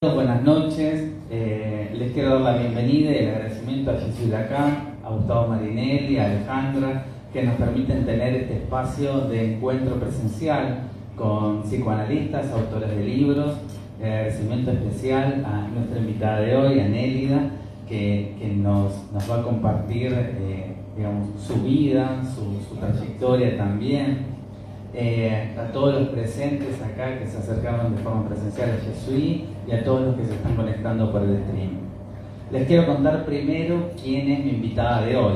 Buenas noches, les quiero dar la bienvenida y el agradecimiento a Jesús Lacan, a Gustavo Marinelli, a Alejandra, que nos permiten tener este espacio de encuentro presencial con psicoanalistas, autores de libros. Agradecimiento especial a nuestra invitada de hoy, a Nélida, que nos va a compartir su vida, su trayectoria también. A todos los presentes acá que se acercaron de forma presencial a Jesuí y a todos los que se están conectando por el stream. Les quiero contar primero quién es mi invitada de hoy.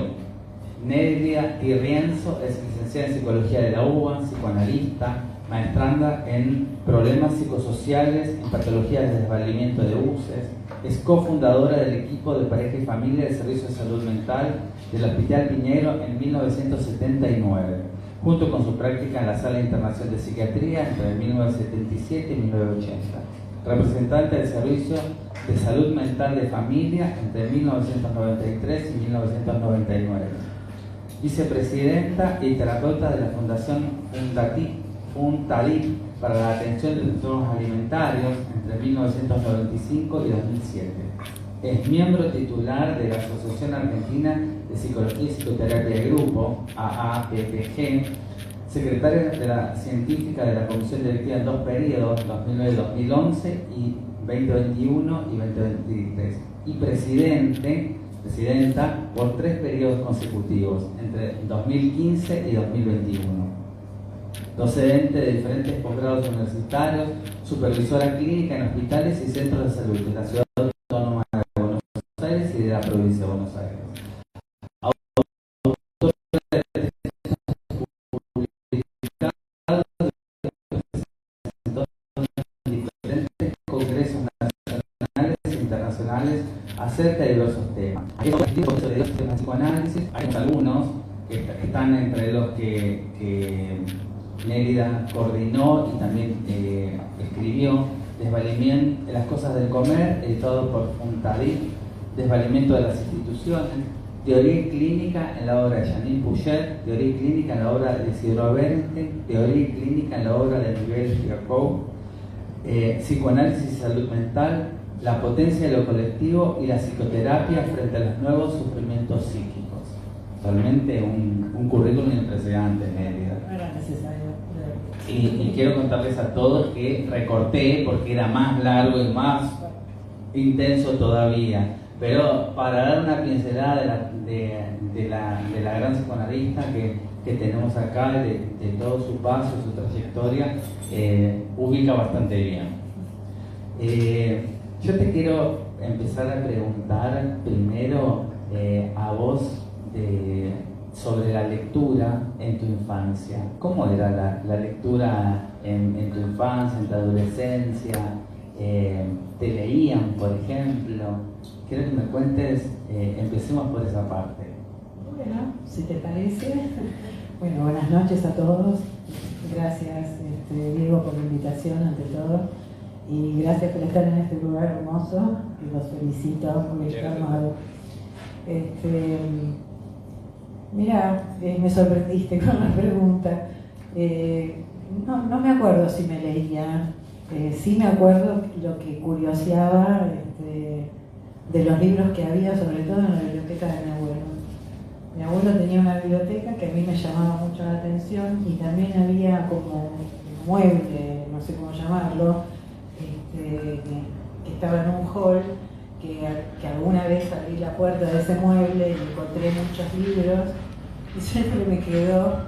Nélida Rienzo es licenciada en Psicología de la UBA, psicoanalista, maestranda en problemas psicosociales, en patologías de desvalimiento de buses, es cofundadora del equipo de pareja y familia del Servicio de Salud Mental del Hospital Piñero en 1979. Junto con su práctica en la Sala Internacional de Psiquiatría entre 1977 y 1980. Representante del Servicio de Salud Mental de Familia entre 1993 y 1999. Vicepresidenta y terapeuta de la Fundación Fundalip para la atención de trastornos alimentarios entre 1995 y 2007. Es miembro titular de la Asociación Argentina de Psicología y Psicoterapia de Grupo, AAPPG, secretaria de la científica de la Comisión Directiva en dos periodos, 2009-2011 y 2021 y 2023, y presidenta por 3 periodos consecutivos, entre 2015 y 2021. Docente de diferentes posgrados universitarios, supervisora clínica en hospitales y centros de salud de la ciudad autónoma de Buenos Aires y de la provincia de Buenos Aires. Acerca de diversos temas. Hay tipos de temas de psicoanálisis, hay algunos que están entre los que Nélida coordinó y también escribió: Desvalimiento, Las cosas del comer, editado por Fundalip; Desvalimiento de las instituciones; Teoría clínica en la obra de Janine Puget; Teoría clínica en la obra de Isidro Bernstein; Teoría clínica en la obra de Miguel Giacou; Psicoanálisis y salud mental; La potencia de lo colectivo y la psicoterapia frente a los nuevos sufrimientos psíquicos. Realmente un currículum impresionante, Nélida. No era necesario. Y quiero contarles a todos que recorté porque era más largo y más intenso todavía. Pero para dar una pincelada de la gran psicoanalista que tenemos acá, de todo su paso, su trayectoria, ubica bastante bien. Yo te quiero empezar a preguntar primero a vos sobre la lectura en tu infancia. ¿Cómo era la lectura en tu infancia, en tu adolescencia? ¿Te leían, por ejemplo? Quiero que me cuentes, empecemos por esa parte. Bueno, si te parece. Bueno, buenas noches a todos. Gracias, Diego, por la invitación ante todo. Y gracias por estar en este lugar hermoso, y los felicito por estar. Mira, me sorprendiste con la pregunta. No me acuerdo si me leía. Sí me acuerdo lo que curioseaba de los libros que había, sobre todo en la biblioteca de mi abuelo. Mi abuelo tenía una biblioteca que a mí me llamaba mucho la atención, y también había como un mueble, no sé cómo llamarlo, que estaba en un hall, que alguna vez abrí la puerta de ese mueble y encontré muchos libros, y siempre me quedó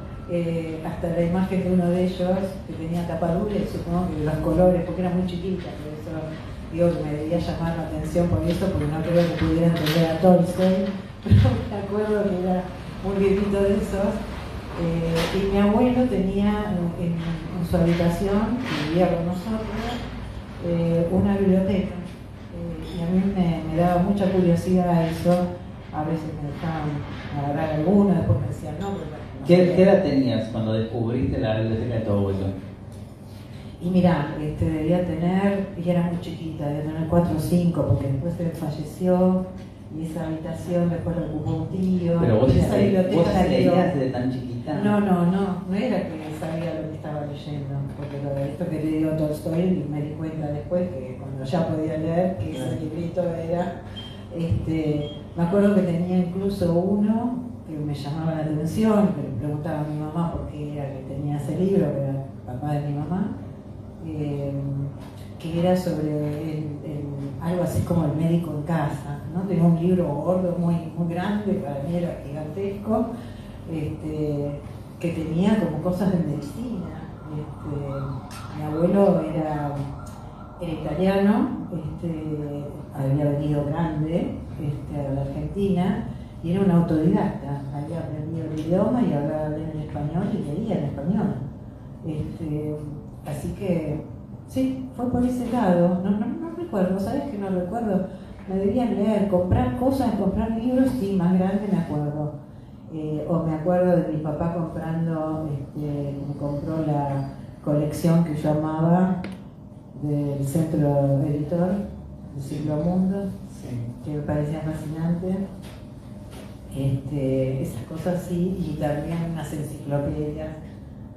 hasta la imagen de uno de ellos que tenía tapadura, y supongo que los colores, porque era muy chiquita, por eso digo que me debía llamar la atención por eso, porque no creo que pudiera entender a Tolstoy, pero me acuerdo que era un librito de esos. Y mi abuelo tenía en su habitación, que vivía con nosotros, una biblioteca, y a mí me daba mucha curiosidad eso. A veces me dejaban agarrar alguna, después me decían no, pero no. ¿Qué edad tenías cuando descubriste la biblioteca de tu abuelo? Y mirá, debía tener, y era muy chiquita, debía tener 4 o 5, porque después él falleció, y esa habitación después la ocupó un tío. Pero vos esa biblioteca ya leías desde tan chiquita. No era que sabía lo que estaba leyendo, porque lo de esto que le dio Tolstoy me di cuenta después que cuando cuando ya podía leer, que ese librito era. Me acuerdo que tenía incluso uno que me llamaba la atención, que le preguntaba a mi mamá por qué era que tenía ese libro, que era el papá de mi mamá, que era sobre algo así como el médico en casa, ¿no? Tenía un libro gordo, muy, muy grande, para mí era gigantesco, que tenía como cosas de medicina. Mi abuelo era italiano, había venido grande a la Argentina y era un autodidacta, había aprendido el idioma y hablaba bien el español y leía en español. Así que sí, fue por ese lado. No recuerdo, ¿sabes que no recuerdo? Me debían leer, comprar cosas, comprar libros, sí, más grande me acuerdo. O me acuerdo de mi papá comprando, me compró la colección que yo amaba del Centro Editor, del Siglo Mundo, sí, que me parecía fascinante. Esas cosas sí, y también unas enciclopedias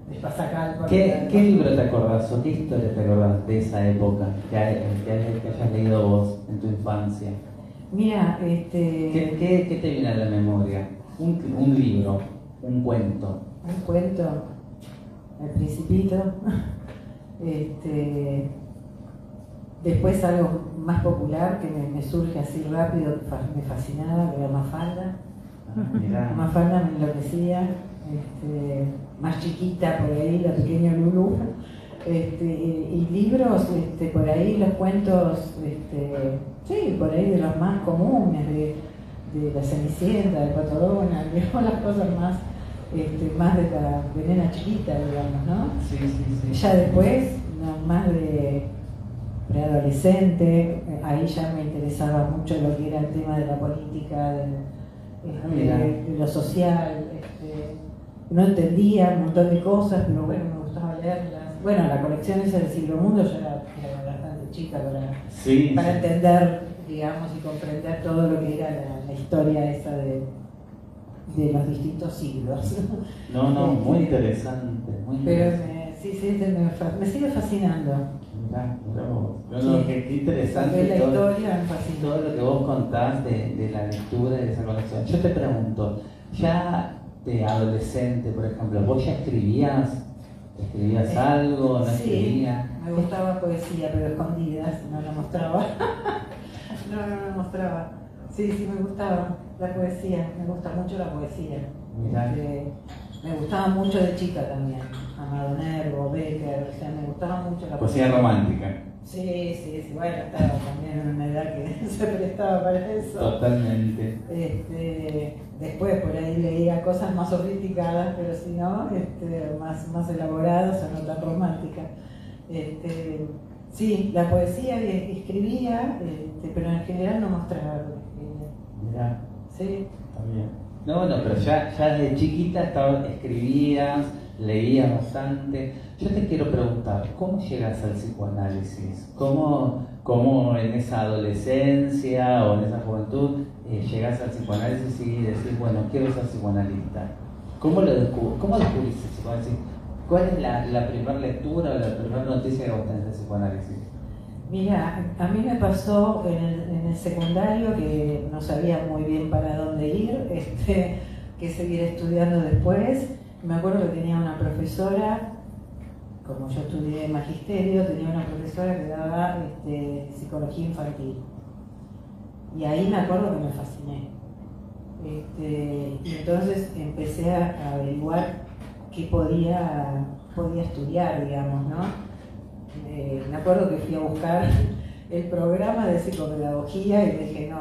de Pasacalco. ¿Qué libro te acordás o qué historia te acordás de esa época que hayas leído vos en tu infancia? Mira, ¿Qué te viene a la memoria? Un libro, un cuento. Un cuento, El Principito. Después algo más popular que me surge así rápido, que me fascinaba, que era Mafalda. Mafalda me enloquecía, más chiquita por ahí, la pequeña Lulú. Y libros, por ahí los cuentos, sí, por ahí de los más comunes, de la Cenicienta, de Pato Donald, digamos, las cosas más de nena chiquita, digamos, ¿no? Sí, sí, sí. Ya después, más de preadolescente, ahí ya me interesaba mucho lo que era el tema de la política, de lo social. No entendía un montón de cosas, pero bueno, me gustaba leerlas. Bueno, la colección esa del Siglo Mundo yo era bastante chica para entender, digamos, y comprender todo lo que era la historia esa de los distintos siglos. Muy interesante. Pero sí, me sigue fascinando. Qué interesante la historia me fascina. Todo lo que vos contás de la lectura de esa colección. Yo te pregunto, ya de adolescente, por ejemplo, ¿vos ya escribías? ¿Escribías algo? ¿No escribías? Sí, me gustaba poesía, pero escondidas, no la mostraba. no la mostraba. Sí, me gustaba la poesía, me gusta mucho la poesía. Me gustaba mucho de chica también, Amado Nervo, Becker, o sea, me gustaba mucho la poesía romántica. Sí, bueno, estaba también en una edad que se prestaba para eso. Totalmente. Después por ahí leía cosas más sofisticadas, pero si no, más elaboradas o no tan románticas. Sí, la poesía escribía, pero en general no mostraba lo que escribía. Mirá. Sí. Está bien. No, bueno, pero ya desde chiquita escribías, leías bastante. Yo te quiero preguntar, ¿cómo llegas al psicoanálisis? ¿Cómo en esa adolescencia o en esa juventud llegas al psicoanálisis y decís, bueno, quiero ser psicoanalista? ¿Cómo descubriste el psicoanálisis? ¿Cuál es la primera lectura o la primera noticia que vos tenés de psicoanálisis? Mira, a mí me pasó en el secundario que no sabía muy bien para dónde ir, qué seguir estudiando después. Me acuerdo que tenía una profesora, como yo estudié magisterio, tenía una profesora que daba psicología infantil. Y ahí me acuerdo que me fasciné. Y entonces empecé a averiguar qué podía estudiar, digamos, ¿no? Me acuerdo que fui a buscar el programa de psicopedagogía y dije, no,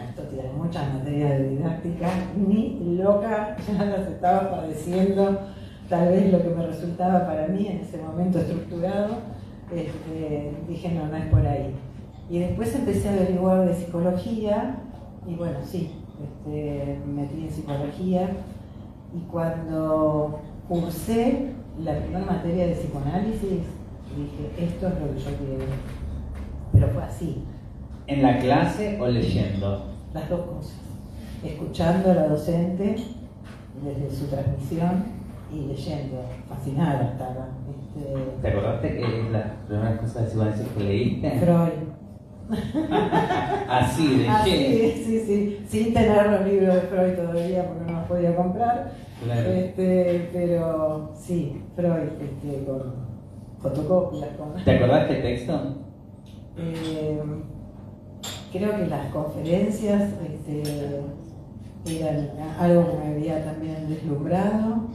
esto tiene muchas materias de didáctica, ni loca, ya las estaba padeciendo, tal vez lo que me resultaba para mí en ese momento estructurado, dije, no es por ahí. Y después empecé a averiguar de psicología, y bueno, sí, me metí en psicología, y cuando cursé la primera materia de psicoanálisis, dije, esto es lo que yo quiero. Pero fue así. ¿En la clase o leyendo? Las dos cosas. Escuchando a la docente desde su transmisión y leyendo. Fascinada estaba. ¿Te acordaste que es la primera cosa de psicoanálisis que leíste? Así, de Así, lleno. sí, sin tener los libros de Freud todavía porque no los podía comprar. Claro. Pero sí, Freud, con fotocopias. ¿Te acordás qué texto? Creo que las conferencias eran algo que me había también deslumbrado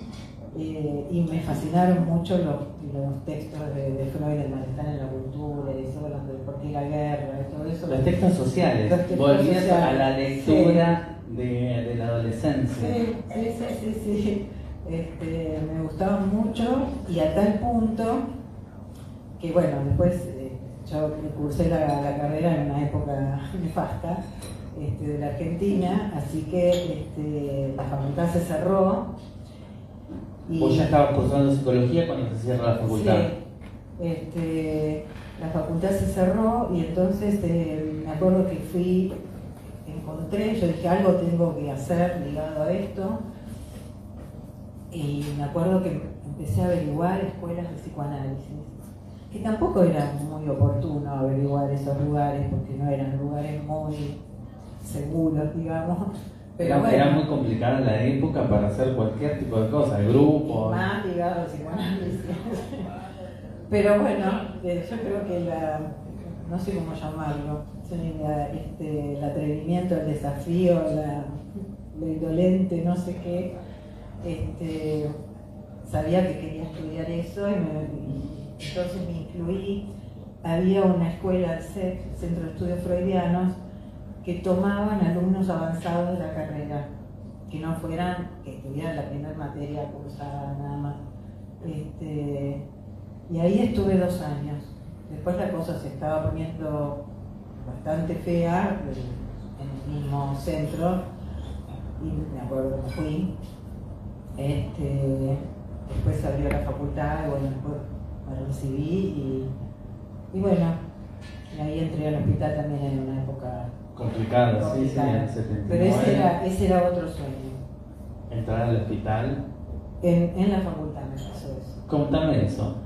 y me fascinaron mucho los textos de Freud, el malestar en la cultura, y eso, los de por qué la guerra y todo eso. Los textos sociales. Los textos Volvías sociales. a la lectura de la adolescencia. Sí. Me gustaban mucho y a tal punto que, bueno, después yo cursé la carrera en una época nefasta de la Argentina, así que la facultad se cerró. Vos ya estabas cursando psicología cuando se cierra la facultad. Sí, la facultad se cerró y entonces me acuerdo que encontré, yo dije algo tengo que hacer ligado a esto y me acuerdo que empecé a averiguar escuelas de psicoanálisis, que tampoco era muy oportuno averiguar esos lugares porque no eran lugares muy seguros, digamos. Pero era muy complicada la época para hacer cualquier tipo de cosa, grupos. Más ligado al psicoanálisis. Pero bueno, yo creo que no sé cómo llamarlo, el atrevimiento, el desafío, lo indolente, no sé qué, sabía que quería estudiar eso y entonces me incluí. Había una escuela, el CEF, Centro de Estudios Freudianos, que tomaban alumnos avanzados de la carrera, que no fueran, que estuvieran la primera materia cursada nada más. Y ahí estuve 2 años. Después la cosa se estaba poniendo bastante fea en el mismo centro, y me acuerdo que me fui. Después se abrió la facultad, y bueno, después me recibí y bueno, y ahí entré al hospital también en una época complicado, sí, en el 79. Pero ese era otro sueño. Entrar al hospital. En la facultad me pasó eso. Contame eso.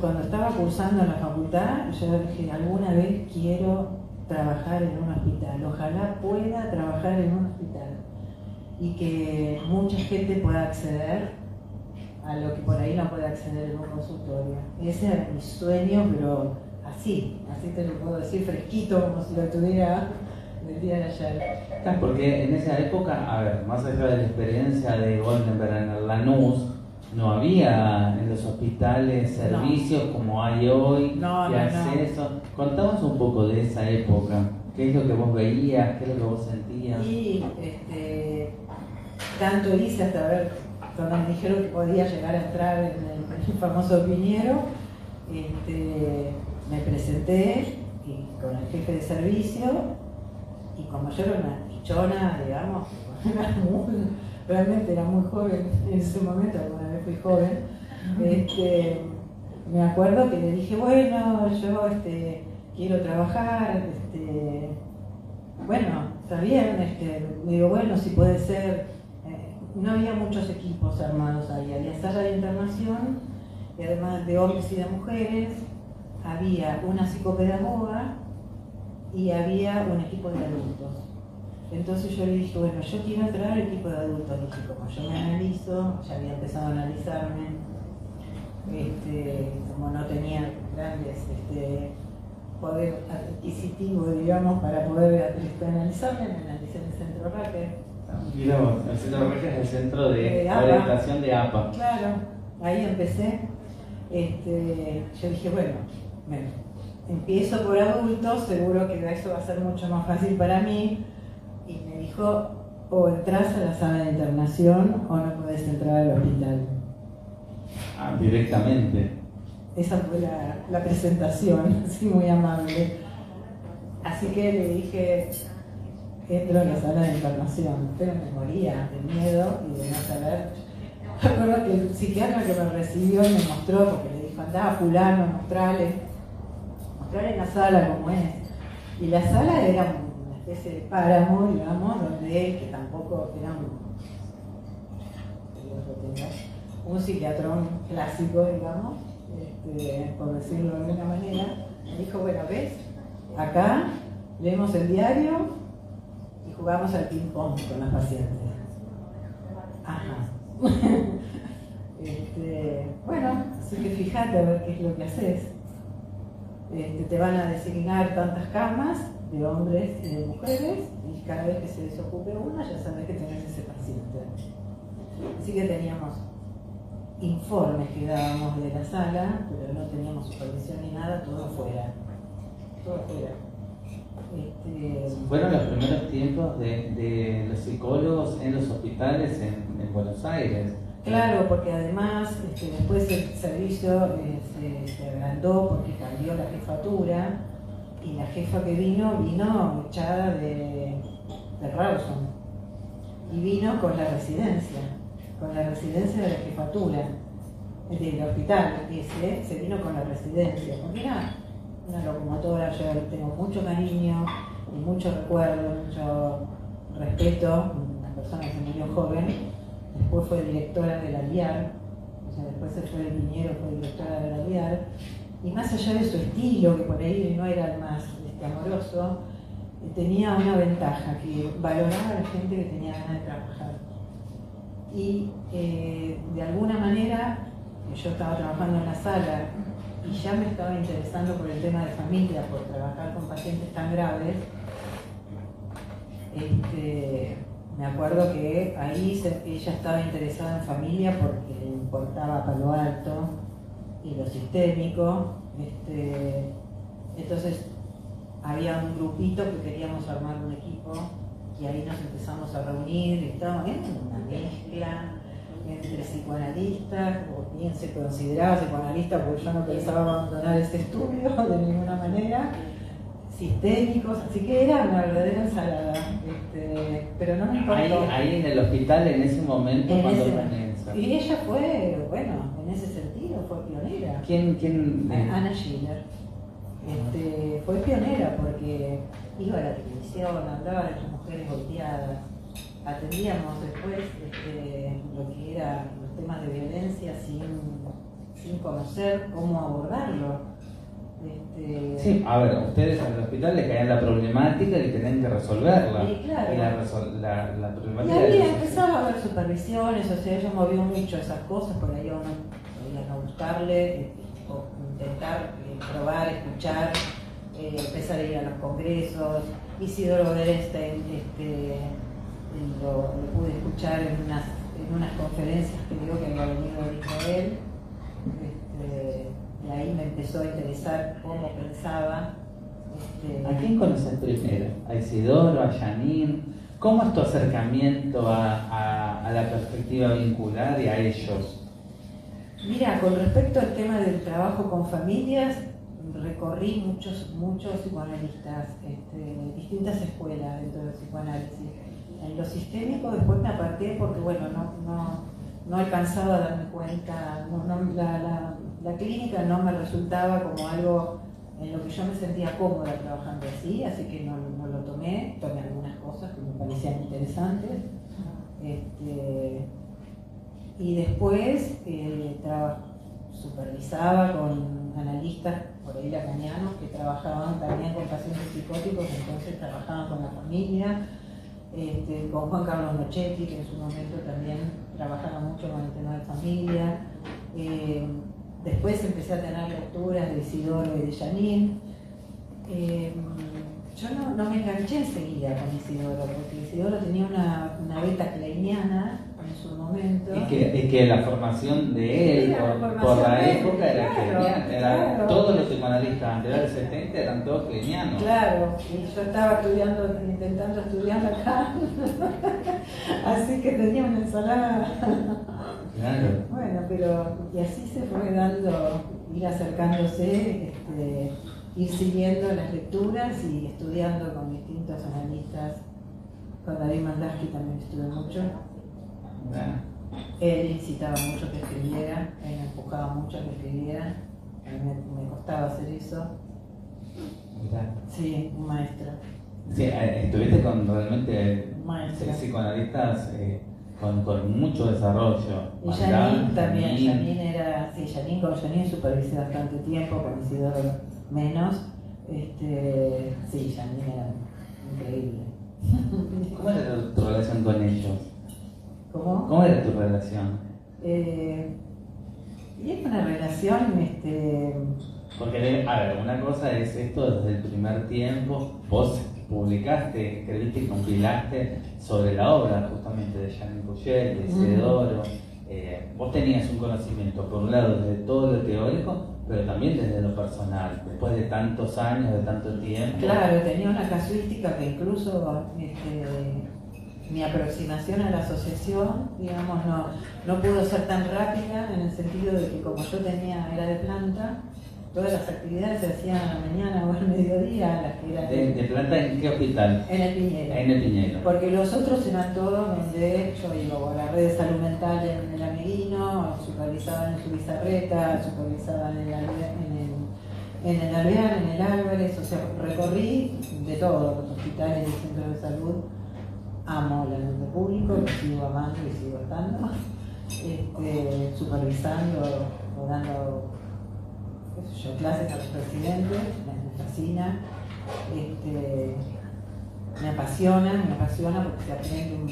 Cuando estaba cursando en la facultad, yo dije, alguna vez quiero trabajar en un hospital. Ojalá pueda trabajar en un hospital. Y que mucha gente pueda acceder a lo que por ahí no puede acceder en un consultorio. Ese era mi sueño, pero así te lo puedo decir, fresquito, como si lo tuviera del día de ayer. Porque en esa época, a ver, más allá de la experiencia de Goldenberg en el Lanús, no había en los hospitales servicios como hay hoy, de acceso. Contanos un poco de esa época. ¿Qué es lo que vos veías? ¿Qué es lo que vos sentías? Y tanto hice hasta ver, cuando me dijeron que podía llegar a entrar en el famoso Piñero, me presenté con el jefe de servicio y como yo era una pichona, digamos, realmente era muy joven en ese momento, alguna vez fui joven, me acuerdo que le dije, bueno, yo quiero trabajar, bueno, está bien, le digo, bueno, si puede ser, no había muchos equipos armados ahí, había sala de internación, y además de hombres y de mujeres, había una psicopedagoga y había un equipo de adultos. Entonces yo le dije, bueno, yo quiero entrar al equipo de adultos. Dije, como yo me analizo, ya había empezado a analizarme, como no tenía grandes poder adquisitivo, digamos, para poder analizarme, me analicé en el centro Raquel. Mira vos, el centro Raquel es el centro de orientación de APA. Claro, ahí empecé. Yo dije, bueno, empiezo por adultos, seguro que eso va a ser mucho más fácil para mí. Y me dijo, o entras a la sala de internación o no podés entrar al hospital. Ah, directamente. Esa fue la presentación, así muy amable. Así que le dije, entro a la sala de internación, pero me moría de miedo y de no saber. Me acuerdo que el psiquiatra que me recibió me mostró, porque le dijo, andá, fulano, mostrale la sala como es. Y la sala era una especie de páramo, digamos, donde él, que tampoco era un psiquiatrón clásico, digamos, por decirlo de alguna manera, me dijo, bueno, ¿ves? acá leemos el diario y jugamos al ping-pong con las pacientes. Ajá. Bueno, así que fíjate a ver qué es lo que haces. Te van a designar tantas camas de hombres y de mujeres y cada vez que se desocupe una ya sabes que tenés ese paciente. Así que teníamos informes que dábamos de la sala, pero no teníamos supervisión ni nada, todo afuera. Todo afuera. Fueron los primeros tiempos de los psicólogos en los hospitales en Buenos Aires. Claro, porque además después el servicio se agrandó porque cambió la jefatura y la jefa que vino echada de Rawson y vino con la residencia de la jefatura del hospital. Se vino con la residencia, porque era una locomotora. Yo tengo mucho cariño y mucho recuerdo, mucho respeto. Una persona que se murió joven. Después fue directora de la LIAR, o sea, después se fue de Piñero, fue directora de la LIAR, y más allá de su estilo, que por ahí no era el más amoroso, tenía una ventaja, que valoraba a la gente que tenía ganas de trabajar. Y de alguna manera, yo estaba trabajando en la sala y ya me estaba interesando por el tema de familia, por trabajar con pacientes tan graves. Me acuerdo que ahí ella estaba interesada en familia porque le importaba Palo Alto y lo sistémico. Entonces había un grupito que queríamos armar un equipo y ahí nos empezamos a reunir y estábamos en una mezcla entre psicoanalistas, o bien se consideraba psicoanalista porque yo no pensaba abandonar ese estudio de ninguna manera, sistémicos, así que era una verdadera ensalada, pero no me importó. Ahí en el hospital, en ese momento, cuando comienza. Y ella fue, bueno, en ese sentido fue pionera. ¿Quién? Ana Schiller. Fue pionera porque iba a la televisión, hablaba de las mujeres golpeadas, atendíamos después lo que eran los temas de violencia sin conocer cómo abordarlo. Sí, a ver, ustedes en el hospital les caían la problemática y tenían que resolverla. Sí, claro. Y la problemática. Y ahí empezaba a haber supervisiones, o sea, ella movió mucho esas cosas, por ahí uno podía no gustarle, o intentar probar, escuchar, empezar a ir a los congresos. Isidoro Berenstein lo pude escuchar en unas conferencias que digo que había venido de Israel. Y ahí me empezó a interesar cómo pensaba. ¿A quién conoces primero? ¿A Isidoro? ¿A Janine? ¿Cómo es tu acercamiento a la perspectiva vincular y a ellos? Mira, con respecto al tema del trabajo con familias, recorrí muchos psicoanalistas, distintas escuelas dentro del psicoanálisis. En lo sistémico después me aparté porque, bueno, no alcanzaba a darme cuenta, la clínica no me resultaba como algo en lo que yo me sentía cómoda trabajando así que no lo tomé algunas cosas que me parecían interesantes. Y después supervisaba con analistas por ahí lacanianos que trabajaban también con pacientes psicóticos, entonces trabajaban con la familia. Con Juan Carlos Nochetti, que en su momento también trabajaba mucho con el tema de familia. Después empecé a tener lecturas de Isidoro y de Janine. Yo no me enganché enseguida con Isidoro, porque Isidoro tenía una beta kleiniana en su momento. Es que la formación de él, por la época, era kleiniana. Claro. Todos los psicoanalistas anteriores del 70 eran todos kleinianos. Claro, y yo estaba intentando estudiar acá, así que tenía una ensalada. Claro. Bueno, y así se fue dando, ir acercándose, ir siguiendo las lecturas y estudiando con distintos analistas. Con David Mandaski también estuve mucho. Él incitaba mucho que escribiera, él me empujaba mucho a que escribiera. A mí me costaba hacer eso. Sí, un maestro. Sí, estuviste con realmente psicoanalistas con mucho desarrollo. Y Janine también, Janine supervisé bastante tiempo, con Isidoro menos. Janine era increíble. ¿Cómo era tu relación con ellos? ¿Cómo? ¿Cómo era tu relación? Y es una relación, Porque, a ver, una cosa es esto desde el primer tiempo. Vos publicaste, escribiste y compilaste sobre la obra justamente de Janine Cuyel, de Isidoro. Vos tenías un conocimiento, por un lado, desde todo lo teórico, pero también desde lo personal, después de tantos años, de tanto tiempo. Claro, tenía una casuística que incluso mi aproximación a la asociación, digamos, no pudo ser tan rápida en el sentido de que como yo era de planta, todas las actividades se hacían a la mañana o al mediodía, las que eran ¿De planta en qué hospital? En el Piñero. En el Piñero. Porque los otros eran todos donde yo iba, la red de salud mental en el Ameguino, supervisaban en Subizarreta, supervisaban en el Alvear, en el Álvarez, o sea, recorrí de todos los hospitales y centros de salud. Amo el mundo público, lo sigo amando y sigo estando, supervisando o dando clases a los presidentes, me fascina, me apasiona porque se aprende un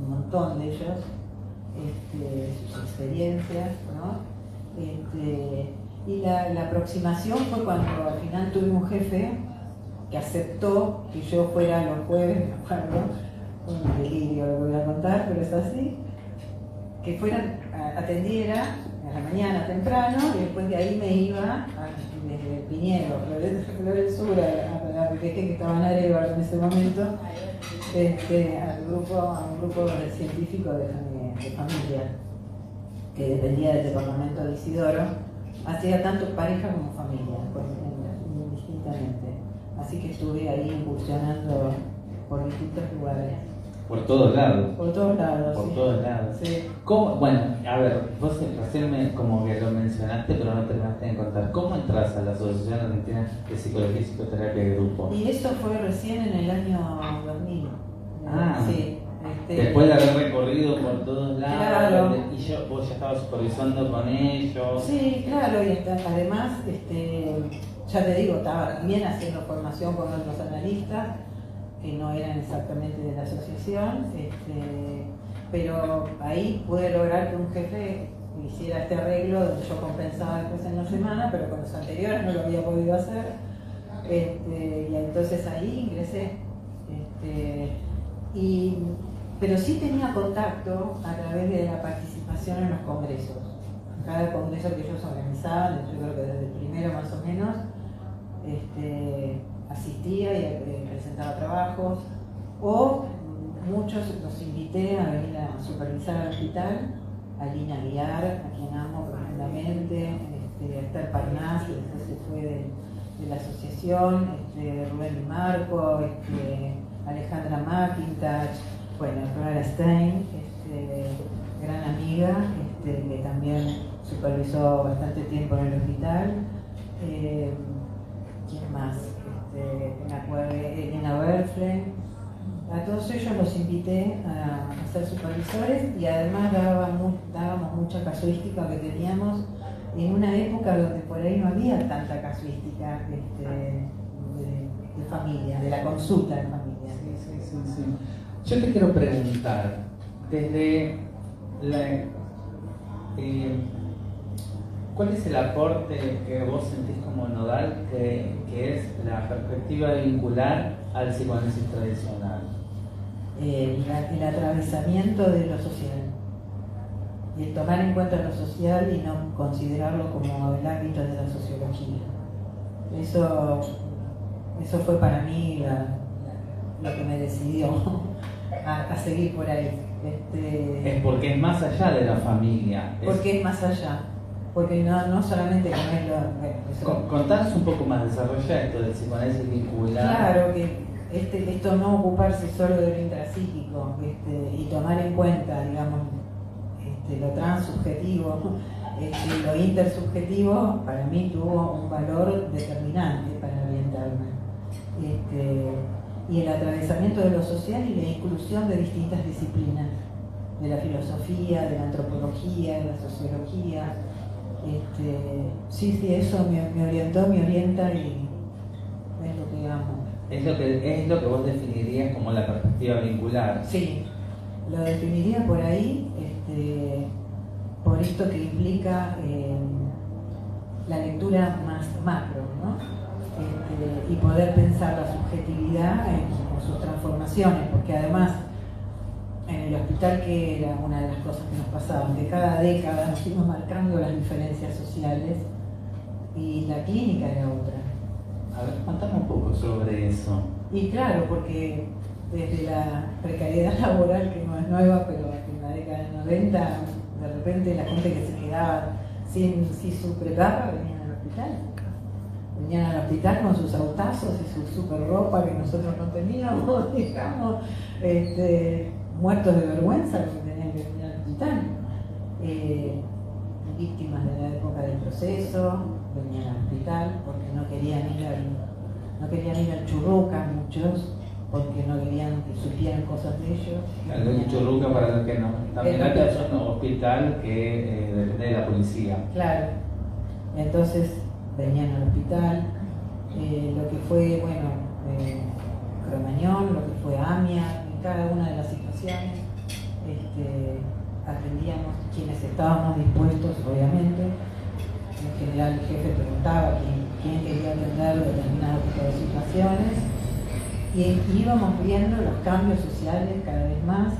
montón de ellos, sus experiencias, ¿no? Y la aproximación fue cuando al final tuve un jefe que aceptó que yo fuera los jueves, me acuerdo, un delirio lo que voy a contar, pero es así, que atendiera a la mañana temprano y después de ahí me iba desde Piñero, Flores Sur, a la PPG que estaba en Areval en ese momento, a un grupo de científicos de familia que dependía del departamento de Isidoro. Hacía tanto pareja como familia, indistintamente. Así que estuve ahí incursionando por distintos lugares. Por todos lados. Por todos lados. Por sí. todos lados. Sí. ¿Cómo? Bueno, a ver, vos recién como que lo mencionaste, pero no terminaste de contar. ¿Cómo entras a la Asociación Argentina de Psicología y Psicoterapia de Grupo? Y eso fue recién en el año 2000. Sí. Después de haber recorrido por todos lados, claro. Y vos ya estabas supervisando con ellos. Sí, claro, y además, ya te digo, estaba también haciendo formación con otros analistas que no eran exactamente de la asociación, pero ahí pude lograr que un jefe hiciera este arreglo donde yo compensaba después en la semana, pero con los anteriores no lo había podido hacer, y entonces ahí ingresé. Pero sí tenía contacto a través de la participación en los congresos. Cada congreso que ellos organizaban, yo creo que desde el primero más o menos, asistía y presentaba trabajos, o muchos los invité a venir a supervisar al hospital, a Lina Guiar, a quien amo profundamente, a Esther Parnás, que después se fue de la asociación, Rubén Di Marco, Alejandra McIntosh, bueno, Clara Stein, gran amiga, que también supervisó bastante tiempo en el hospital. ¿Quién más? Me acuerdo, Elena Berfle. A todos ellos los invité a ser supervisores y además dábamos mucha casuística que teníamos en una época donde por ahí no había tanta casuística de familia, de la consulta de familia. Sí. Yo te quiero preguntar, desde ¿cuál es el aporte que vos sentís como nodal que es la perspectiva vincular al psicoanálisis tradicional? El atravesamiento de lo social, y el tomar en cuenta lo social y no considerarlo como el ámbito de la sociología. Eso fue para mí lo que me decidió a seguir por ahí. Es porque es más allá de la familia. Porque es más allá. Porque no solamente con Contanos un poco más, desarrolla esto del psicoanálisis vincular. Claro, que esto no ocuparse solo de lo intrapsíquico, y tomar en cuenta, digamos, lo transsubjetivo, lo intersubjetivo, para mí tuvo un valor determinante para orientarme. Y el atravesamiento de lo social y la inclusión de distintas disciplinas, de la filosofía, de la antropología, de la sociología. Sí, eso me orientó, me orienta y es lo que amo. Es lo que vos definirías como la perspectiva vincular. Sí, lo definiría por ahí, por esto que implica la lectura más macro, ¿no? Y poder pensar la subjetividad en sus transformaciones, porque además en el hospital, que era una de las cosas que nos pasaban, que cada década nos fuimos marcando las diferencias sociales y la clínica era otra. A ver, contame un poco sobre eso. Y claro, porque desde la precariedad laboral, que no es nueva, pero en la década del 90, de repente la gente que se quedaba sin su prepaga venían al hospital. Venían al hospital con sus autazos y su super ropa que nosotros no teníamos, digamos, muertos de vergüenza porque tenían que venir al hospital. Víctimas de la época del proceso venían al hospital porque no querían ir al Churruca, muchos, porque no querían que supieran cosas de ellos. El Churruca, para los que no, también es un hospital que depende de la policía. Claro, entonces venían al hospital, lo que fue, Cromañón, lo que fue AMIA, en cada una de las situaciones, atendíamos quienes estábamos dispuestos, obviamente. En general el jefe preguntaba quién quería atender determinado tipo de situaciones y íbamos viendo los cambios sociales cada vez más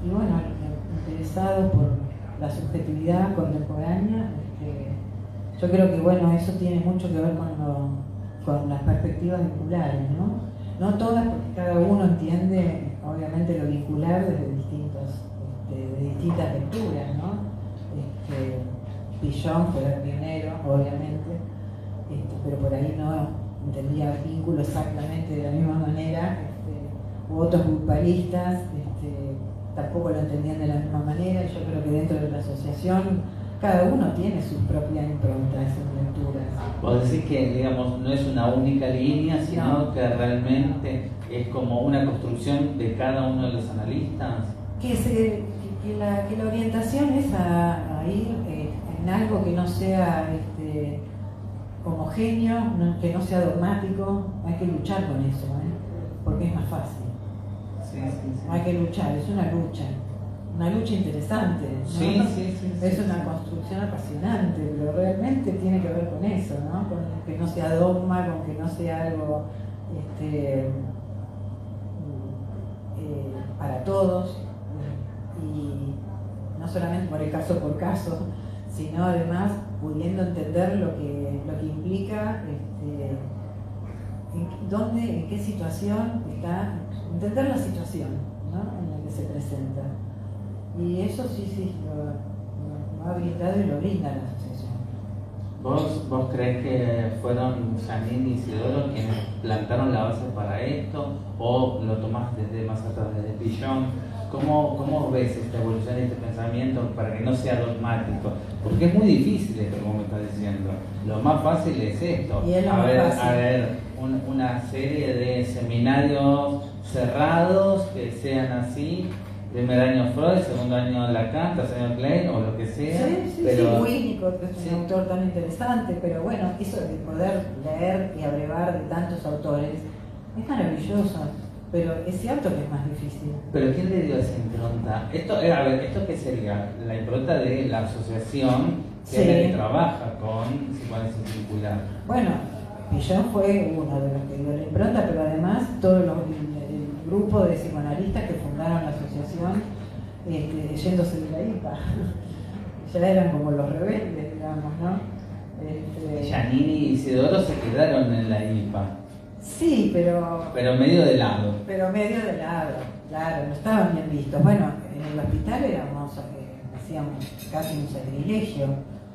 y bueno, interesados por la subjetividad contemporánea, yo creo que bueno, eso tiene mucho que ver con las perspectivas vinculares, ¿no? No todas, porque cada uno entiende obviamente lo vincular desde distintas lecturas, ¿no? Pillon fue el pionero, obviamente, pero por ahí no entendía el vínculo exactamente de la misma manera, u otros grupalistas tampoco lo entendían de la misma manera, y yo creo que dentro de la asociación cada uno tiene sus propias improntas, sus lecturas. Vos decís que, digamos, no es una única línea, sino que realmente es como una construcción de cada uno de los analistas. Que la orientación es a ir en algo que no sea homogéneo, que no sea dogmático. Hay que luchar con eso, porque es más fácil. Sí. Hay que luchar, es una lucha interesante, ¿no? Sí, es una construcción apasionante, pero realmente tiene que ver con eso, ¿no? Con que no sea dogma, con que no sea algo para todos, y no solamente por el caso por caso, sino además pudiendo entender lo que implica, en qué situación está, entender la situación, ¿no? En la que se presenta. Y eso sí lo ha brindado y lo brinda la asociación. ¿Vos crees que fueron Janine y Isidoro quienes plantaron la base para esto? ¿O lo tomás desde más atrás, desde Pillon? ¿Cómo ves esta evolución y este pensamiento para que no sea dogmático? Porque es muy difícil esto, como me estás diciendo. Lo más fácil es esto. Y es lo más fácil. A ver, una serie de seminarios cerrados que sean así. Primer año Freud, segundo año Lacan, tercer año Klein o lo que sea. Sí, Winnicott, que es un autor tan interesante, pero bueno, eso de poder leer y abrevar de tantos autores es maravilloso, pero es cierto que es más difícil. ¿Pero quién le dio esa impronta? ¿Esto qué sería? La impronta de la asociación que es la que trabaja con psicoanálisis vincular. Bueno, Pillon fue uno de los que dio la impronta, pero además todo el grupo de psicoanalistas que fundaron la asociación yéndose de la IPA. Ya eran como los rebeldes, digamos, ¿no? Janine y Isidoro se quedaron en la IPA. Sí, pero medio de lado. Pero medio de lado, claro, no estaban bien vistos. Bueno, en el hospital hacíamos casi un sacrilegio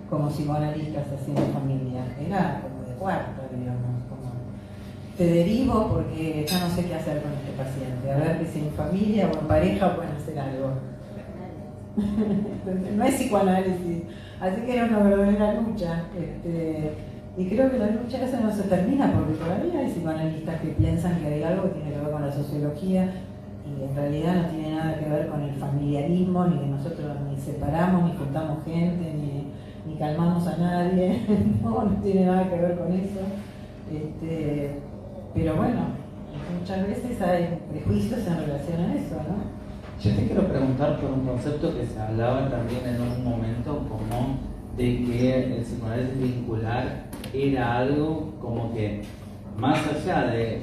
como psicoanalistas haciendo familia. Era como de cuarta, digamos. Te derivo porque ya no sé qué hacer con este paciente. A ver si en familia o en pareja pueden hacer algo. No es psicoanálisis. Así que era una verdadera lucha. Y creo que la lucha esa no se termina porque todavía hay psicoanalistas que piensan que hay algo que tiene que ver con la sociología y en realidad no tiene nada que ver con el familiarismo, ni que nosotros ni separamos, ni juntamos gente, ni calmamos a nadie. No tiene nada que ver con eso. Pero bueno, muchas veces hay prejuicios en relación a eso, ¿no? Yo te quiero preguntar por un concepto que se hablaba también en un momento como de que el psicoanálisis vincular era algo como que más allá del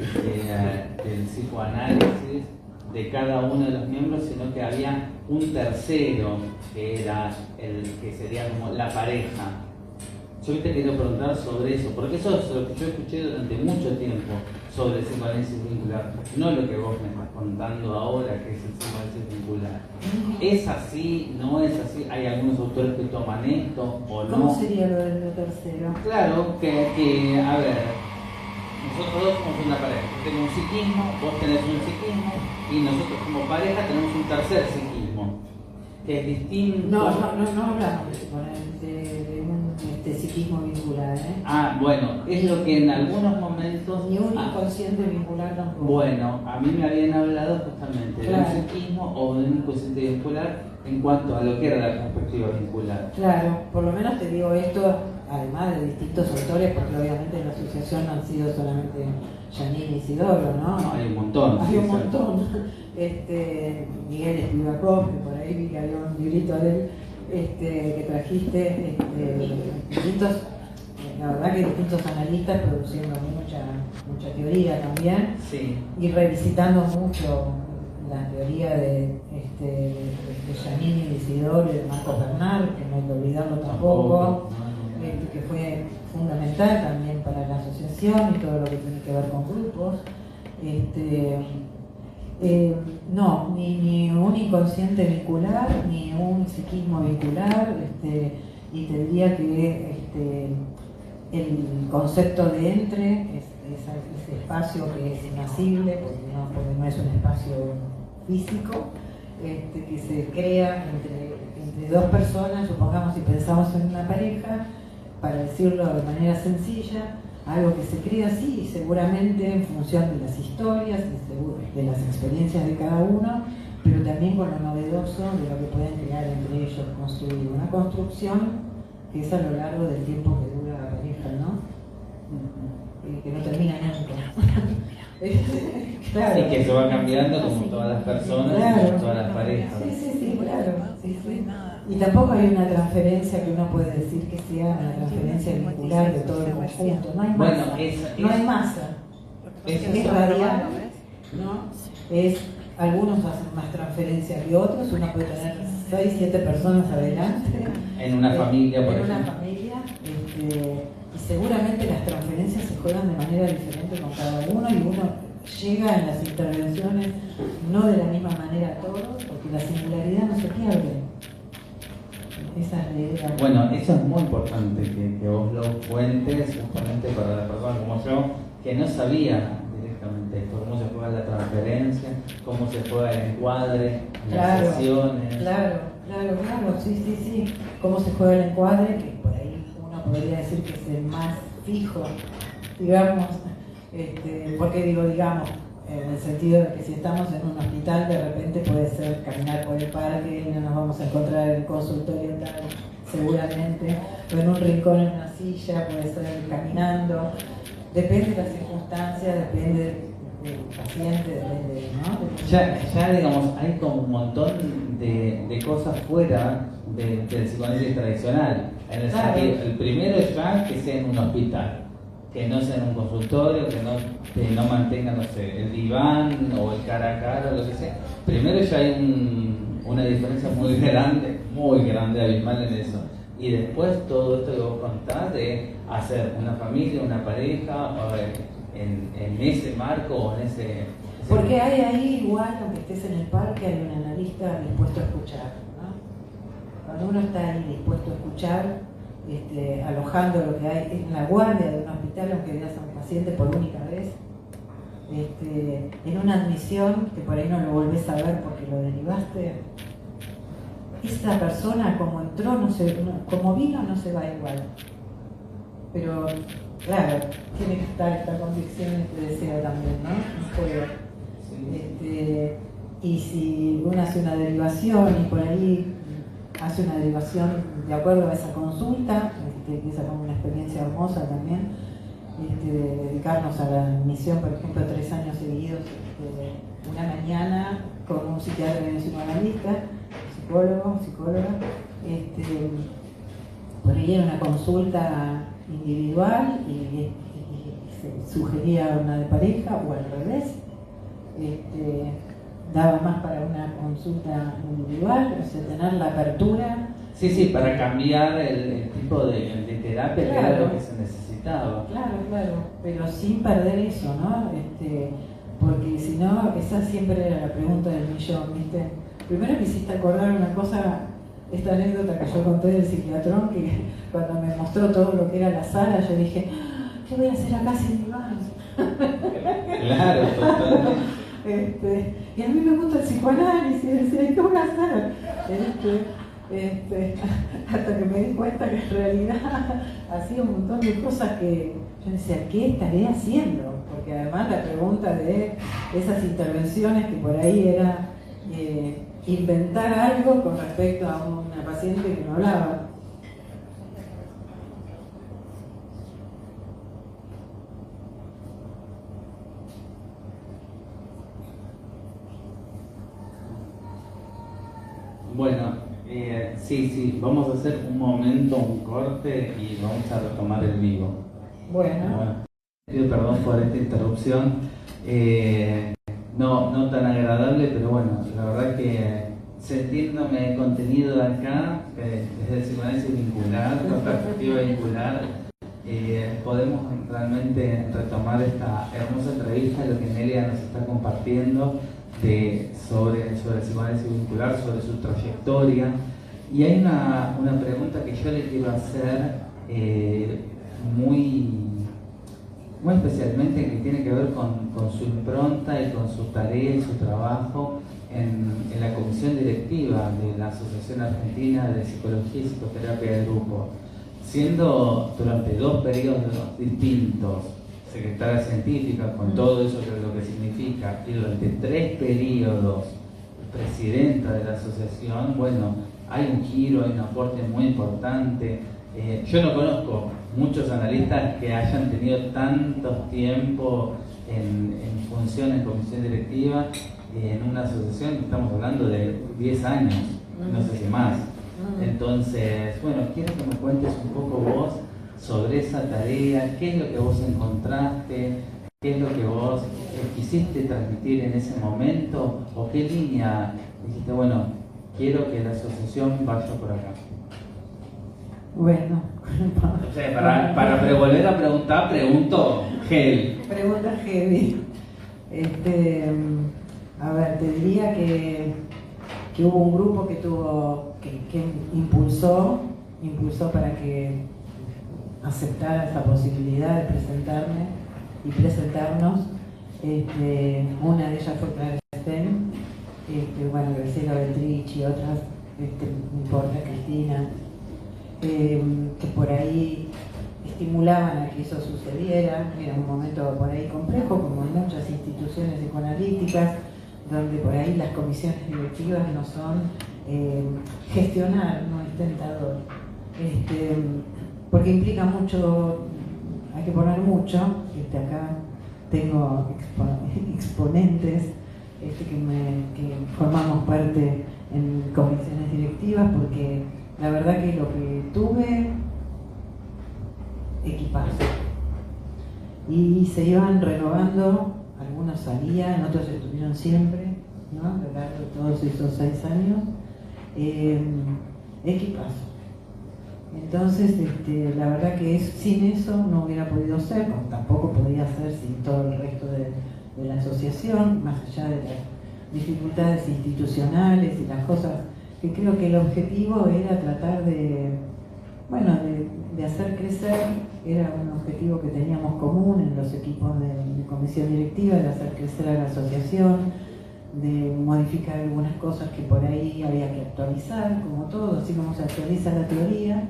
psicoanálisis de cada uno de los miembros, sino que había un tercero que era el que sería como la pareja. Yo te quiero preguntar sobre eso, porque eso es lo que yo escuché durante mucho tiempo sobre el psicoanálisis vincular, no lo que vos me estás contando ahora, que es el psicoanálisis vincular. ¿Es así? ¿No es así? ¿Hay algunos autores que toman esto o no? ¿Cómo sería lo del tercero? Claro, que a ver, nosotros dos somos una pareja. Yo tengo un psiquismo, vos tenés un psiquismo, y nosotros como pareja tenemos un tercer psiquismo, que es distinto. No hablamos de un psiquismo vincular, ¿eh? Ah, bueno, es lo que en algunos momentos... Ni un inconsciente vincular tampoco. Bueno, a mí me habían hablado justamente Claro. de un psiquismo o de un inconsciente vincular en cuanto a lo que era la perspectiva vincular. Claro, por lo menos te digo esto, además de distintos autores, porque obviamente en la asociación no han sido solamente Janine y Isidoro, ¿no? No, hay un montón. Hay un montón. Miguel Spivakov, que por ahí vi que había un librito de él que trajiste, distintos, la verdad que distintos analistas produciendo mucha teoría también, Sí. y revisitando mucho la teoría de Janine y de Isidoro y de Marco Bernal, que no hay que olvidarlo tampoco, que fue fundamental también para la asociación y todo lo que tiene que ver con grupos. No, ni un inconsciente vincular, ni un psiquismo vincular, y te diría que el concepto de entre es ese espacio que es inacible, porque no es un espacio físico, que se crea entre dos personas. Supongamos, si pensamos en una pareja, para decirlo de manera sencilla, algo que se crea así, y seguramente en función de las historias, de las experiencias de cada uno, pero también con lo novedoso de lo que pueden crear entre ellos, construir una construcción que es a lo largo del tiempo que dura la pareja, ¿no? Que no termina nunca. Claro. Y que se va cambiando como todas las personas, Claro. y como todas las parejas. Sí, claro. Sí. Y tampoco hay una transferencia que uno puede decir que sea una transferencia vincular de todo el conjunto. No hay masa. No hay masa. Es radial, ¿no? Algunos hacen más transferencias que otros. Uno puede tener 6, 7 personas adelante. En una familia, por ejemplo. En una familia. Y seguramente las transferencias se juegan de manera diferente con cada uno, y uno llega en las intervenciones no de la misma manera a todos, porque la singularidad no se pierde. Esa es la idea. Bueno, eso es muy importante que vos lo cuentes, justamente para las personas como yo, que no sabía directamente esto, cómo se juega la transferencia, cómo se juega el encuadre, las sesiones. Claro, sí. Cómo se juega el encuadre, que por ahí uno podría decir que es el más fijo, digamos, porque digo digamos, en el sentido de que si estamos en un hospital, de repente puede ser caminar por el parque y no nos vamos a encontrar en el consultorio tal, seguramente, o en un rincón en una silla, puede ser caminando, depende de las circunstancias, depende del paciente, depende, ¿no? Ya digamos, hay como un montón de cosas fuera del psicoanálisis tradicional. En el sentido, el primero es ya que sea en un hospital, que no sea en un consultorio, que no mantenga, no sé, el diván o el cara a cara o lo que sea. Primero ya hay una diferencia muy grande, abismal en eso. Y después todo esto que vos contás de hacer una familia, una pareja, o en ese marco o en ese... Porque hay ahí igual, aunque estés en el parque, hay un analista dispuesto a escuchar, ¿no? Cuando uno está ahí dispuesto a escuchar, alojando lo que hay en la guardia de un hospital, aunque veas a un paciente por única vez, en una admisión que por ahí no lo volvés a ver porque lo derivaste, esa persona como entró, como vino, no se va igual. Pero claro, tiene que estar esta convicción, este deseo también, ¿no? Un juego. Y si uno hace una derivación y por ahí hace una derivación de acuerdo a esa consulta, que esa como una experiencia hermosa también, de dedicarnos a la misión, por ejemplo, 3 años seguidos psiquiatra y un psicoanalista, psicólogo, psicóloga. Por ahí era una consulta individual y se sugería una de pareja o al revés. Daba más para una consulta individual, o sea, tener la apertura. Sí, para cambiar el tipo de terapia, claro, que era lo que se necesitaba. Claro, pero sin perder eso, ¿no? Porque si no, esa siempre era la pregunta del millón, ¿viste? Primero me hiciste acordar una cosa, esta anécdota que yo conté del psiquiatrón, que cuando me mostró todo lo que era la sala, yo dije, ¿qué voy a hacer acá sin Iván? Claro, totalmente. Y a mí me gusta el psicoanálisis, y decía, ¿qué voy a hacer? Hasta que me di cuenta que en realidad hacía un montón de cosas que yo decía, ¿qué estaré haciendo? Porque además la pregunta de esas intervenciones que por ahí era inventar algo con respecto a una paciente que no hablaba. Bueno, sí, vamos a hacer un momento, un corte y vamos a retomar el vivo. Bueno. Pido perdón por esta interrupción, no tan agradable, pero bueno, la verdad que sintiéndome contenido de acá, desde el psicoanálisis vincular, la perspectiva vincular, podemos realmente retomar esta hermosa entrevista, lo que Nelia nos está compartiendo sobre el psicoanálisis vincular, sobre su trayectoria. Y hay una pregunta que yo le quiero hacer muy especialmente, que tiene que ver con su impronta y con su tarea y su trabajo en la comisión directiva de la Asociación Argentina de Psicología y Psicoterapia de Grupo, siendo durante 2 periodos distintos secretaria científica, con todo eso que es lo que significa, y durante 3 periodos presidenta de la asociación. Bueno, hay un giro, hay un aporte muy importante. Yo no conozco muchos analistas que hayan tenido tanto tiempo en función, en comisión directiva, en una asociación. Estamos hablando de 10 años, no sé si más. Entonces, bueno, quiero que me cuentes un poco vos sobre esa tarea, qué es lo que vos encontraste, qué es lo que vos quisiste transmitir en ese momento, o qué línea dijiste, bueno, quiero que la asociación vaya por acá. Bueno, o sea, para volver a preguntar, pregunto heavy. Pregunta heavy. A ver, te diría que hubo un grupo que impulsó para que aceptara esta posibilidad de presentarme y presentarnos. Una de ellas fue Clara Sten, Graciela Beltrich y otras, no importa, Cristina, que por ahí estimulaban a que eso sucediera. Era un momento por ahí complejo, como en muchas instituciones psicoanalíticas, donde por ahí las comisiones directivas no son gestionar, no es tentador, porque implica mucho, hay que poner mucho. Acá tengo exponentes que formamos parte en comisiones directivas, porque la verdad que lo que tuve, equipazo, y se iban renovando, algunos salían, otros estuvieron siempre, ¿no? A lo largo de todos esos 6 años, equipazo. Entonces, la verdad que sin eso no hubiera podido ser, como tampoco podía ser sin todo el resto de la asociación, más allá de las dificultades institucionales y las cosas, que creo que el objetivo era tratar de hacer crecer. Era un objetivo que teníamos común en los equipos de comisión directiva, de hacer crecer a la asociación, de modificar algunas cosas que por ahí había que actualizar, como todo, así como se actualiza la teoría,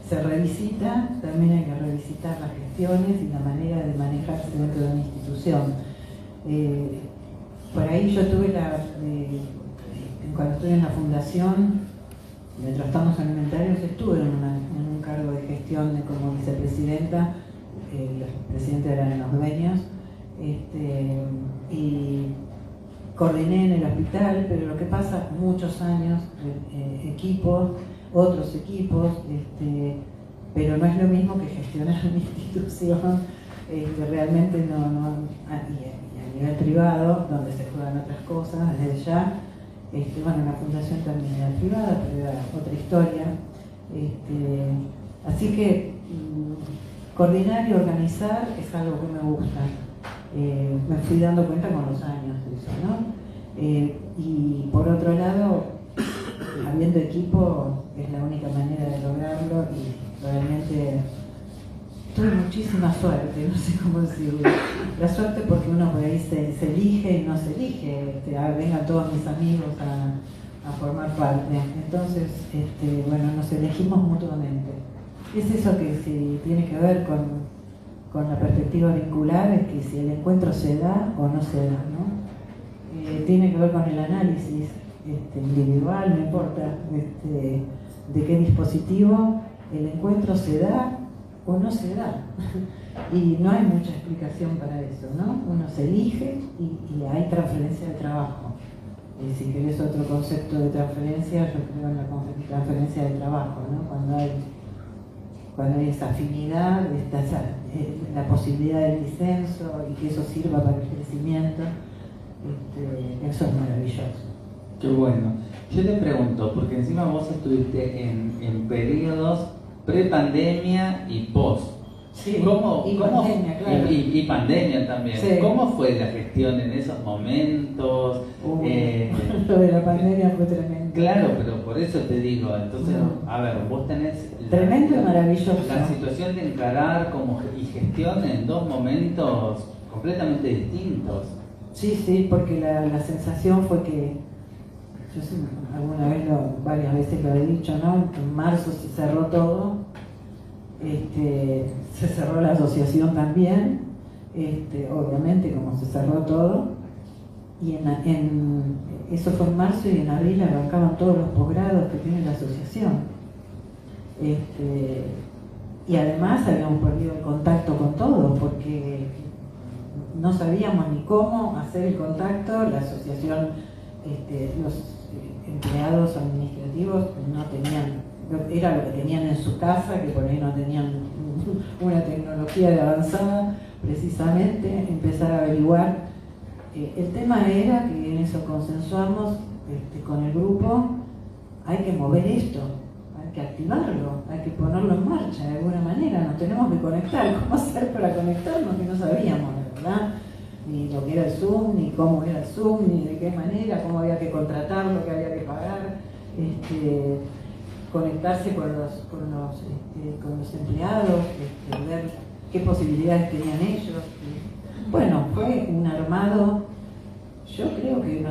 se revisita, también hay que revisitar las gestiones y la manera de manejarse dentro de una institución. Por ahí yo tuve cuando estuve en la fundación de trastornos alimentarios, estuve en un cargo de gestión como vicepresidenta, los presidentes eran los dueños, y coordiné en el hospital, pero lo que pasa, muchos años, equipos, otros equipos, pero no es lo mismo que gestionar una institución, realmente no, y a nivel privado, donde se juegan otras cosas, desde ya, bueno, la fundación también era privada, pero era otra historia, así que coordinar y organizar es algo que me gusta. Me fui dando cuenta con los años de eso, ¿no? Y por otro lado, habiendo equipo es la única manera de lograrlo y realmente tuve muchísima suerte, no sé cómo decirlo. La suerte porque uno por ahí se elige y no se elige, vengan todos mis amigos a formar parte. Entonces, bueno, nos elegimos mutuamente. Es eso que si tiene que ver con la perspectiva vincular, es que si el encuentro se da o no se da, ¿no? Tiene que ver con el análisis individual, no importa de qué dispositivo el encuentro se da o no se da. Y no hay mucha explicación para eso, ¿no? Uno se elige y hay transferencia de trabajo. Si querés otro concepto de transferencia, yo creo en la transferencia de trabajo, ¿no? Cuando hay esa afinidad, la posibilidad del disenso y que eso sirva para el crecimiento, eso es maravilloso. Qué bueno. Yo te pregunto, porque encima vos estuviste en periodos pre-pandemia y post. Sí, ¿Cómo, pandemia, claro. Y pandemia también. Sí. ¿Cómo fue la gestión en esos momentos? Lo de la pandemia fue tremendo. Claro, pero por eso te digo, entonces, a ver, vos tenés tremendo y maravilloso. La situación de encarar y gestión en dos momentos completamente distintos. Sí, porque la sensación fue que, yo sí, alguna vez, varias veces lo he dicho, ¿no? En marzo se cerró todo, se cerró la asociación también, obviamente como se cerró todo, y eso fue en marzo y en abril arrancaban todos los posgrados que tiene la asociación. Y además habíamos perdido el contacto con todos porque no sabíamos ni cómo hacer el contacto. La asociación, los empleados administrativos no tenían, era lo que tenían en su casa, que por ahí no tenían una tecnología de avanzada, precisamente empezar a averiguar. El tema era que en eso consensuamos con el grupo, hay que mover esto, hay que activarlo, hay que ponerlo en marcha de alguna manera, nos tenemos que conectar. ¿Cómo hacer para conectarnos? Que no sabíamos, la verdad, ni lo que era el Zoom, ni cómo era el Zoom, ni de qué manera, cómo había que contratarlo, qué había que pagar, conectarse con los empleados, ver qué posibilidades tenían ellos. Bueno, fue un armado, yo creo que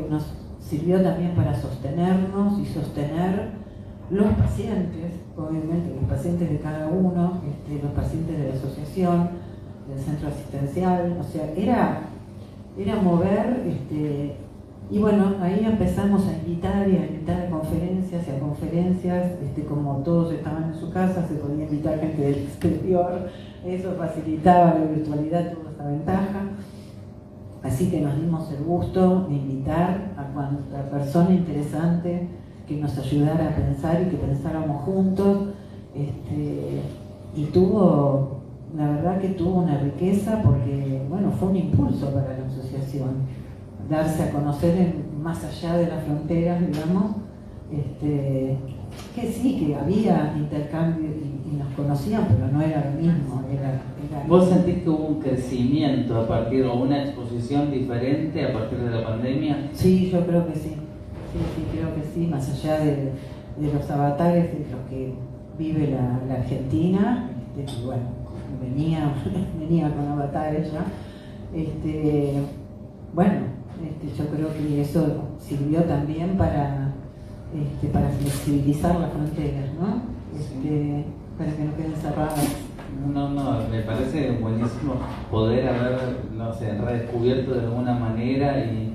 nos sirvió también para sostenernos y sostener los pacientes, obviamente los pacientes de cada uno, los pacientes de la asociación, del centro asistencial, o sea, era mover, y bueno, ahí empezamos a invitar a conferencias y a conferencias, como todos estaban en su casa, se podía invitar gente del exterior, eso facilitaba la virtualidad, tuvo esa ventaja. Así que nos dimos el gusto de invitar a cuanta persona interesante que nos ayudara a pensar y que pensáramos juntos, y la verdad que tuvo una riqueza porque, bueno, fue un impulso para la asociación, darse a conocer más allá de las fronteras, digamos, que sí, que había intercambio y nos conocían, pero no era lo mismo. ¿Vos sentís que hubo un crecimiento a partir o una exposición diferente a partir de la pandemia? Sí, yo creo que sí. Sí, creo que sí, más allá de los avatares de los que vive la Argentina, que bueno, venía con avatares ya. Bueno, yo creo que eso sirvió también para flexibilizar las fronteras, ¿no? Para que no queden cerradas. No, me parece buenísimo poder haber, no sé, redescubierto de alguna manera y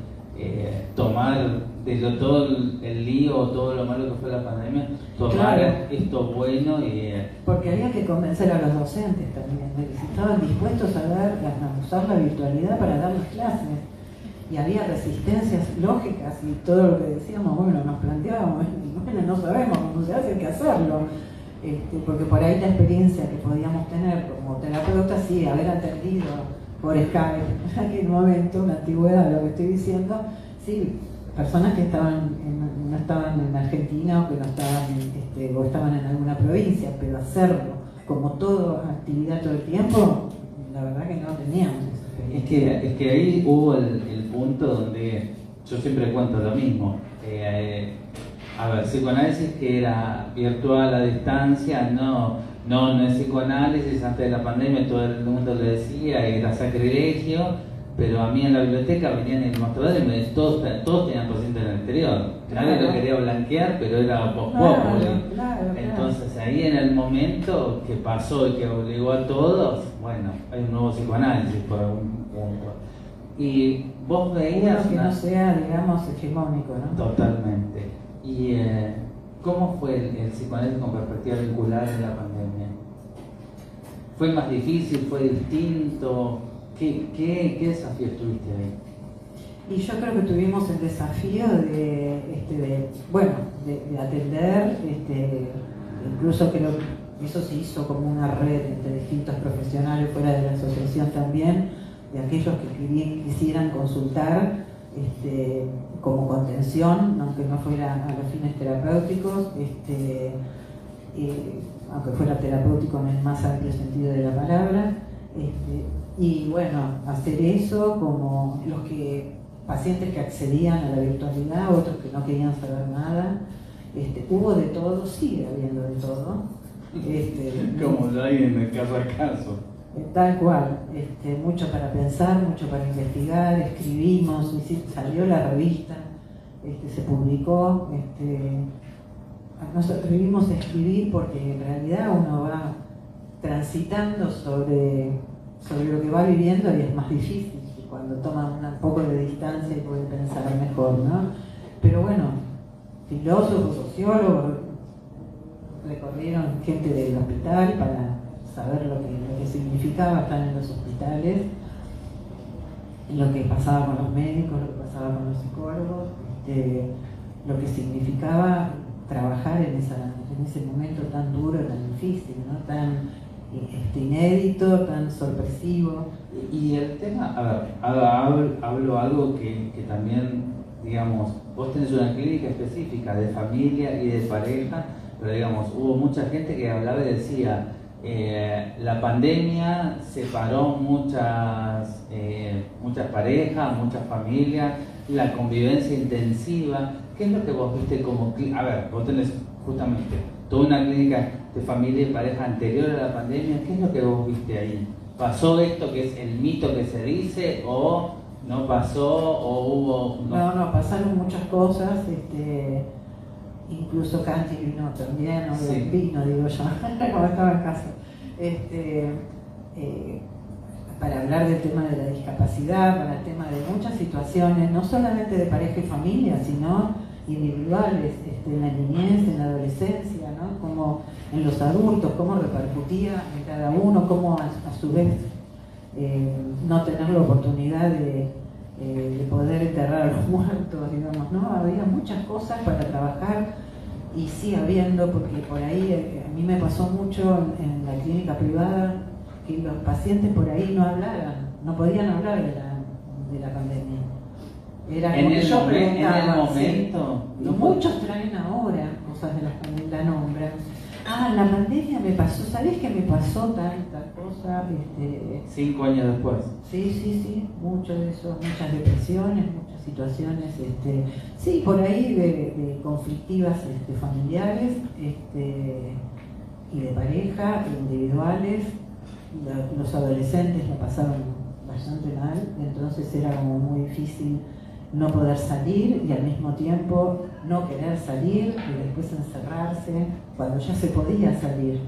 tomar de todo el lío o todo lo malo que fue la pandemia, tomar esto bueno y... Porque había que convencer a los docentes también de que si estaban dispuestos a usar la virtualidad para dar las clases. y había resistencias lógicas y todo lo que decíamos, bueno, nos planteábamos, bueno, no sabemos cómo se hace, hay que hacerlo. Porque por ahí la experiencia que podíamos tener como terapeuta, sí, haber atendido por Skype en aquel momento, una antigüedad lo que estoy diciendo, sí, personas que no estaban en Argentina o que no estaban, o estaban en alguna provincia, pero hacerlo como todo, actividad todo el tiempo, la verdad que no teníamos esa experiencia. Es que ahí hubo el punto donde yo siempre cuento lo mismo. A ver, psicoanálisis que era virtual a distancia, no es psicoanálisis. Antes de la pandemia todo el mundo le decía, era sacrilegio, pero a mí en la biblioteca venían el mostrador y todos tenían pacientes en el exterior. Nadie lo quería blanquear, pero era post-populi. Claro. Entonces ahí en el momento que pasó y que obligó a todos, bueno, hay un nuevo psicoanálisis por algún punto. Y vos veías... que no sea, digamos, hegemónico, ¿no? Totalmente. ¿Y cómo fue el psicoanálisis con perspectiva vincular en la pandemia? ¿Fue más difícil? ¿Fue distinto? ¿Qué desafíos tuviste ahí? Y yo creo que tuvimos el desafío de atender, incluso creo que eso se hizo como una red entre distintos profesionales fuera de la asociación también, de aquellos que quisieran consultar como contención, aunque no fuera a los fines terapéuticos, aunque fuera terapéutico en el más amplio sentido de la palabra, y bueno, hacer eso como pacientes que accedían a la virtualidad, otros que no querían saber nada, hubo de todo, sigue habiendo de todo. Como lo hay en el caso a caso. Tal cual, mucho para pensar, mucho para investigar, escribimos, salió la revista, se publicó, nos atrevimos a escribir porque en realidad uno va transitando sobre lo que va viviendo y es más difícil cuando toma un poco de distancia y puede pensar mejor, ¿no? Pero bueno, filósofos, sociólogos recorrieron gente del hospital para saber lo que significaba estar en los hospitales, lo que pasaba con los médicos, lo que pasaba con los psicólogos, lo que significaba trabajar en ese momento tan duro, tan difícil, ¿no? Tan inédito, tan sorpresivo. Y el tema, a ver, hablo algo que también, digamos, vos tenés una clínica específica de familia y de pareja, pero digamos, hubo mucha gente que hablaba y decía, la pandemia separó muchas parejas, muchas familias, la convivencia intensiva. ¿Qué es lo que vos viste como clínica? A ver, vos tenés justamente toda una clínica de familia y pareja anterior a la pandemia. ¿Qué es lo que vos viste ahí? ¿Pasó esto que es el mito que se dice o no pasó o hubo...? No, pasaron muchas cosas, incluso Canti vino también, o sí. Vino, digo yo, como estaba en casa, para hablar del tema de la discapacidad, para el tema de muchas situaciones, no solamente de pareja y familia, sino individuales, en la niñez, en la adolescencia, ¿no? Como en los adultos, cómo repercutía en cada uno, cómo a su vez no tener la oportunidad de poder enterrar a los muertos, digamos, ¿no? Había muchas cosas para trabajar y sigue habiendo, porque por ahí a mí me pasó mucho en la clínica privada que los pacientes por ahí no hablaban, no podían hablar de la pandemia. Era en como el yo momento, preguntaba, sí, y muchos traen ahora cosas de la nombran. La pandemia me pasó, ¿sabés qué me pasó tal cosa? 5 años después. Sí, mucho de eso, muchas depresiones, muchas situaciones, sí, por ahí de conflictivas familiares y de pareja, individuales. Los adolescentes la pasaron bastante mal, entonces era como muy difícil no poder salir y al mismo tiempo no querer salir y después encerrarse cuando ya se podía salir.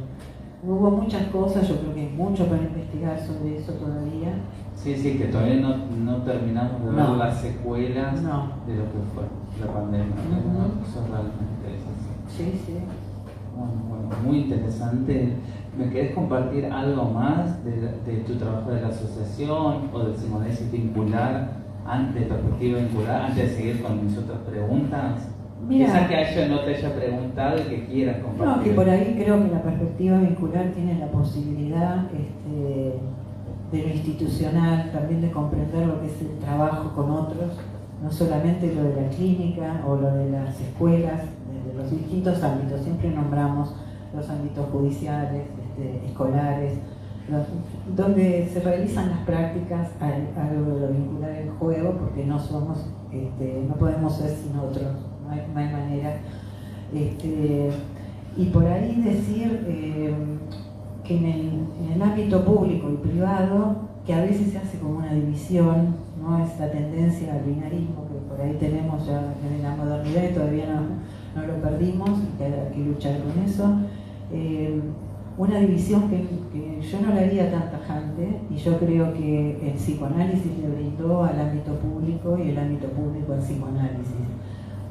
Hubo muchas cosas, yo creo que hay mucho para investigar sobre eso todavía. Sí, que todavía no terminamos de ver las secuelas de lo que fue la pandemia. Eso realmente es así. Sí. Bueno, muy interesante. ¿Me querés compartir algo más de tu trabajo de la asociación o del psicoanálisis vincular antes de perspectiva vincular, antes de seguir con mis otras preguntas? Mira, Quizás que a ella no te haya preguntado y que quieras compartir. no, que por ahí creo que la perspectiva vincular tiene la posibilidad de lo institucional, también de comprender lo que es el trabajo con otros, no solamente lo de la clínica o lo de las escuelas, de los distintos ámbitos. Siempre nombramos los ámbitos judiciales, escolares, donde se realizan las prácticas, algo de lo vincular el juego, porque no somos, no podemos ser sin otros, no hay manera. Y por ahí decir que en el ámbito público y privado, que a veces se hace como una división, ¿no? Esta tendencia al binarismo que por ahí tenemos ya en la modernidad y todavía no lo perdimos, y que hay que luchar con eso. Una división que yo no la haría tan tajante, y yo creo que el psicoanálisis le brindó al ámbito público y el ámbito público al psicoanálisis,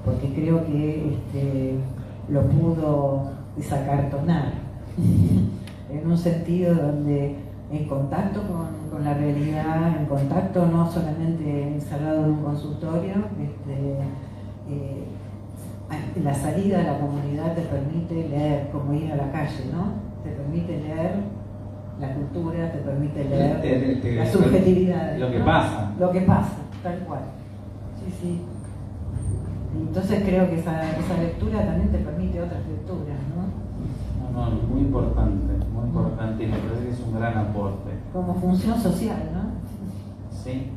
porque creo que lo pudo desacartonar en un sentido donde en contacto con la realidad, en contacto no solamente encerrado en un consultorio, la salida a la comunidad te permite leer, como ir a la calle, ¿no? Te permite leer la cultura, te permite leer la subjetividad. Lo que ¿no? pasa. Lo que pasa, tal cual. Sí, sí. Entonces creo que esa lectura también te permite otras lecturas, ¿no? No, muy importante y me parece que es un gran aporte. Como función social, ¿no? Sí.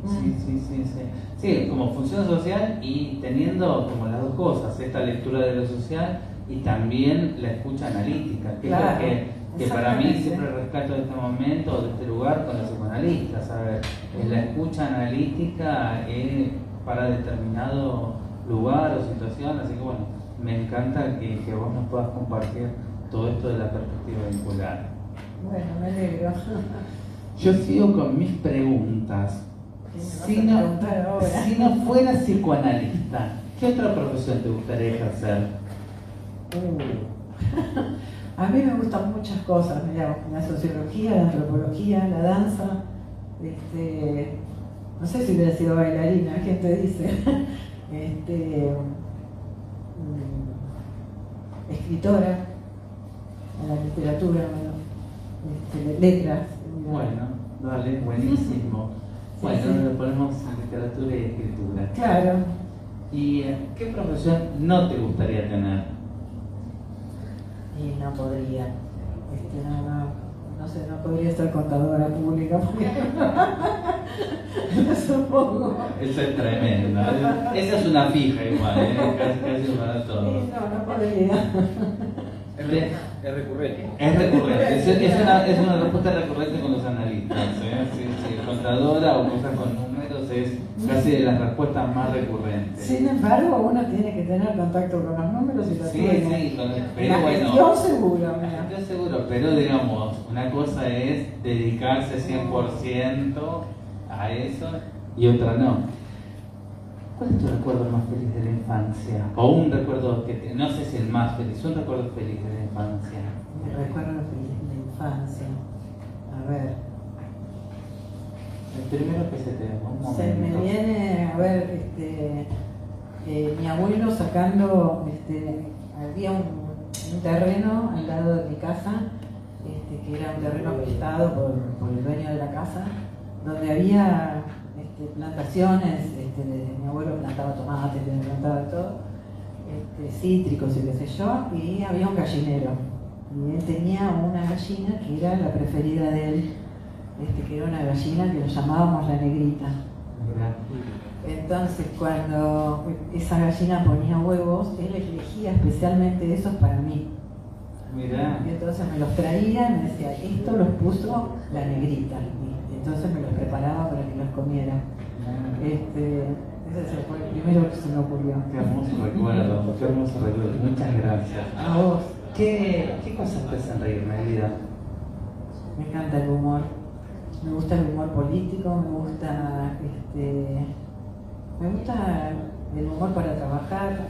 Sí, como función social y teniendo como las dos cosas, esta lectura de lo social y también la escucha analítica, que claro, es lo que para mí siempre rescato de este momento, de este lugar con los psicoanalistas, ¿sabes? La escucha analítica para determinado lugar o situación, así que bueno, me encanta que vos nos puedas compartir todo esto de la perspectiva vincular. Bueno, me alegro. Yo sigo con mis preguntas. Si no fueras psicoanalista, ¿qué otra profesión te gustaría ejercer? A mí me gustan muchas cosas, mirá, la sociología, la antropología, la danza. No sé si hubiera sido bailarina, ¿quién te dice? Escritora, en la literatura, letras. Bueno, dale, buenísimo. Bueno, sí. lo ponemos en literatura y escritura. Claro. ¿Y qué profesión no te gustaría tener? Y no podría. No sé, no podría ser contadora pública porque es un poco. Eso es tremendo. Esa es una fija igual, casi para todo. No podría. Es recurrente. Es recurrente, es una respuesta recurrente con los analistas. Sí, contadora o cosas con números es casi de las respuestas más recurrentes. Sin embargo, uno tiene que tener contacto con los números y los pero bueno. Yo seguro, mira. Yo seguro, pero digamos, una cosa es dedicarse 100% a eso y otra no. ¿Cuál es tu recuerdo más feliz de la infancia? O un recuerdo que, no sé si el más feliz, un recuerdo feliz de la infancia. Mi recuerdo feliz de la infancia. A ver. El primero que se te da, un momento. Se me viene, a ver, mi abuelo sacando, había un terreno al lado de mi casa, que era un terreno prestado por el dueño de la casa, donde había plantaciones, mi abuelo plantaba tomates, plantaba todo, cítricos y qué sé yo, y había un gallinero. Y él tenía una gallina que era la preferida de él, que era una gallina que lo llamábamos la negrita. Entonces, cuando esa gallina ponía huevos, él elegía especialmente esos para mí. Mirá. Y entonces me los traía y me decía, esto los puso la negrita. Y entonces me los preparaba para que los comiera. Ese fue el primero que se me ocurrió. Qué hermoso recuerdo, qué hermoso recuerdo. Muchas gracias. A vos. ¿Qué cosas te hacen reír, Melida? Me encanta el humor. Me gusta el humor político, me gusta el humor para trabajar.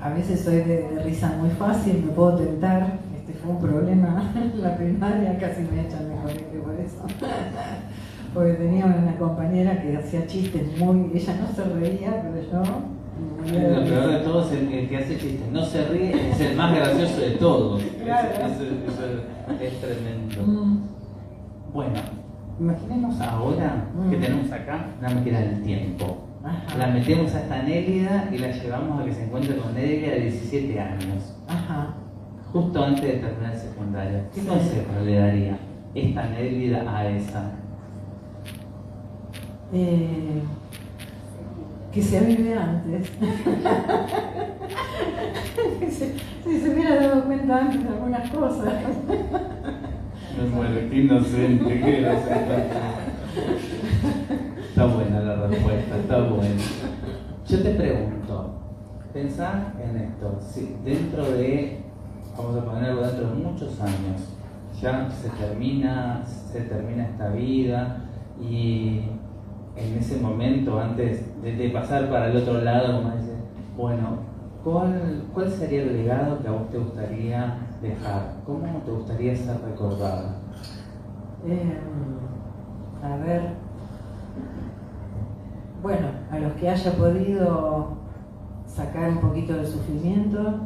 A veces soy de risa muy fácil, me puedo tentar. Fue un problema en la primaria, casi me echan de colegio por eso. porque tenía una compañera que hacía chistes ella no se reía, pero yo... Lo peor de todo es el que hace chistes. No se ríe, es el más gracioso de todos. Claro. Eso es tremendo. Bueno, imaginemos ahora que tenemos acá una máquina del tiempo. Ajá. La metemos a esta Nélida y la llevamos a que se encuentre con Nélida de 17 años. Ajá. Justo antes de terminar el secundario. ¿Qué Sí. consejo le daría esta Nélida a esa? Que se avive antes. Si se hubiera dado cuenta antes de algunas cosas. Me muero, qué inocente, qué inocente. Está buena la respuesta, está buena. Yo te pregunto, pensá en esto, si dentro de, vamos a ponerlo dentro de muchos años, ya se termina esta vida y en ese momento, antes de pasar para el otro lado, como dice, bueno, ¿cuál sería el legado que a vos te gustaría dejar? ¿Cómo te gustaría ser recordada? A ver, bueno, a los que haya podido sacar un poquito de sufrimiento,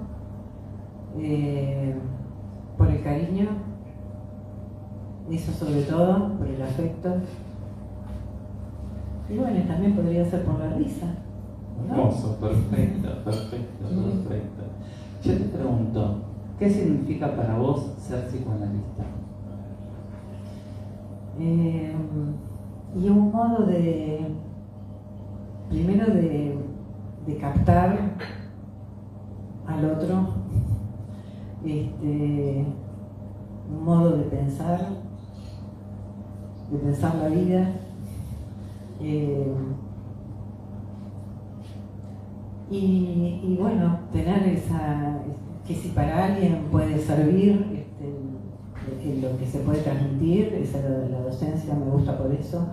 por el cariño, eso sobre todo, por el afecto. Y bueno, también podría ser por la risa, ¿no? Hermoso, perfecto. Yo te pregunto, ¿qué significa para vos ser psicoanalista? Y un modo primero de captar al otro, un modo de pensar la vida. Y bueno, tener que si para alguien puede servir lo que se puede transmitir, la docencia me gusta por eso,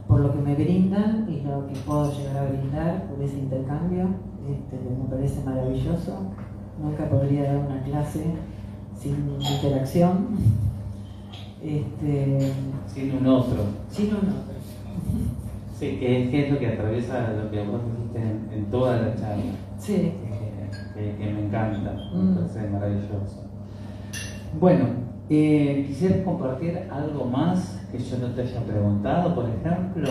por lo que me brindan y lo que puedo llegar a brindar por ese intercambio, me parece maravilloso. Nunca podría dar una clase sin interacción, Sin un otro. sin un otro. Sí, que es lo que atraviesa lo que vos dijiste en toda la charla. Sí. Que me encanta, me parece maravilloso. Bueno, ¿quisieras compartir algo más que yo no te haya preguntado, por ejemplo?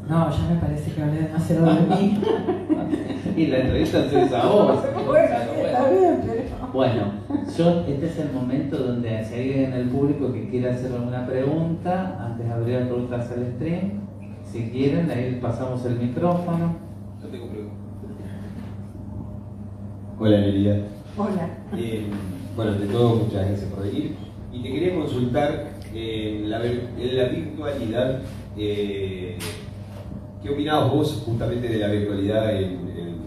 No, ya me parece que hablé demasiado de mí. Y la entrevista es a vos. Bueno, está bien, pero... Bueno, este es el momento donde si hay alguien en el público que quiera hacer alguna pregunta, antes de abrir las preguntas al stream, si quieren, ahí pasamos el micrófono. Yo tengo preguntas. Hola, Nélida. Hola. Bueno, ante todo, muchas gracias por venir. Y te quería consultar en la virtualidad. ¿Qué opinabas vos justamente de la virtualidad en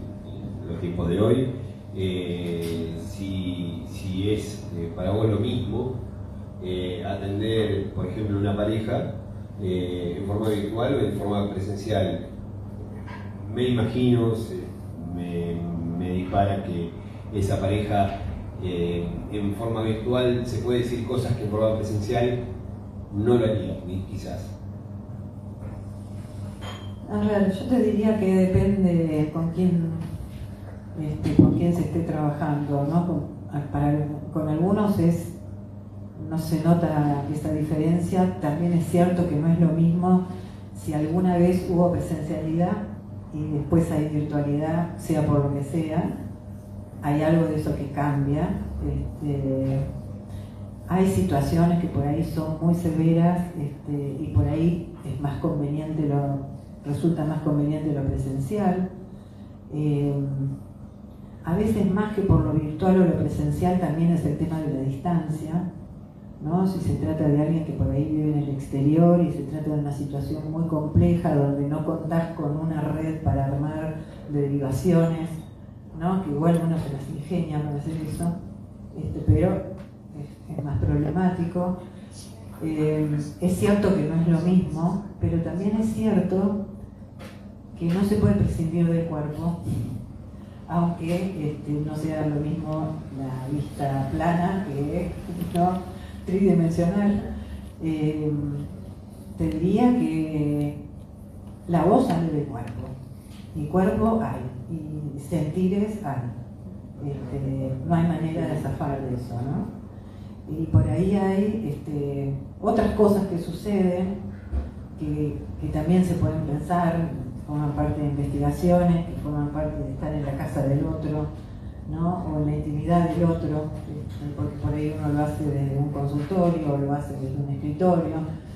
los tiempos de hoy? Si es para vos lo mismo atender, por ejemplo, una pareja en forma virtual o en forma presencial. Me imagino, me dispara que esa pareja en forma virtual se puede decir cosas que en forma presencial no lo haría, quizás. A ver, yo te diría que depende con quién se esté trabajando, ¿no? Con algunos no se nota esa diferencia. También es cierto que no es lo mismo si alguna vez hubo presencialidad y después hay virtualidad, sea por lo que sea, hay algo de eso que cambia. Hay situaciones que por ahí son muy severas y por ahí es más conveniente resulta más conveniente lo presencial. A veces más que por lo virtual o lo presencial también es el tema de la distancia, ¿no? Si se trata de alguien que por ahí vive en el exterior y se trata de una situación muy compleja donde no contás con una red para armar derivaciones, ¿no? Que igual uno se las ingenia para hacer eso, pero es más problemático. Es cierto que no es lo mismo, pero también es cierto que no se puede prescindir del cuerpo, aunque no sea lo mismo la vista plana que, ¿no?, tridimensional. te diría que la voz sale del cuerpo, y cuerpo hay, y sentires hay. No hay manera de zafar de eso, ¿no? Y por ahí hay otras cosas que suceden que también se pueden pensar, forman parte de investigaciones, que forman parte de estar en la casa del otro, ¿no? O en la intimidad del otro, porque por ahí uno lo hace desde un consultorio o lo hace desde un escritorio,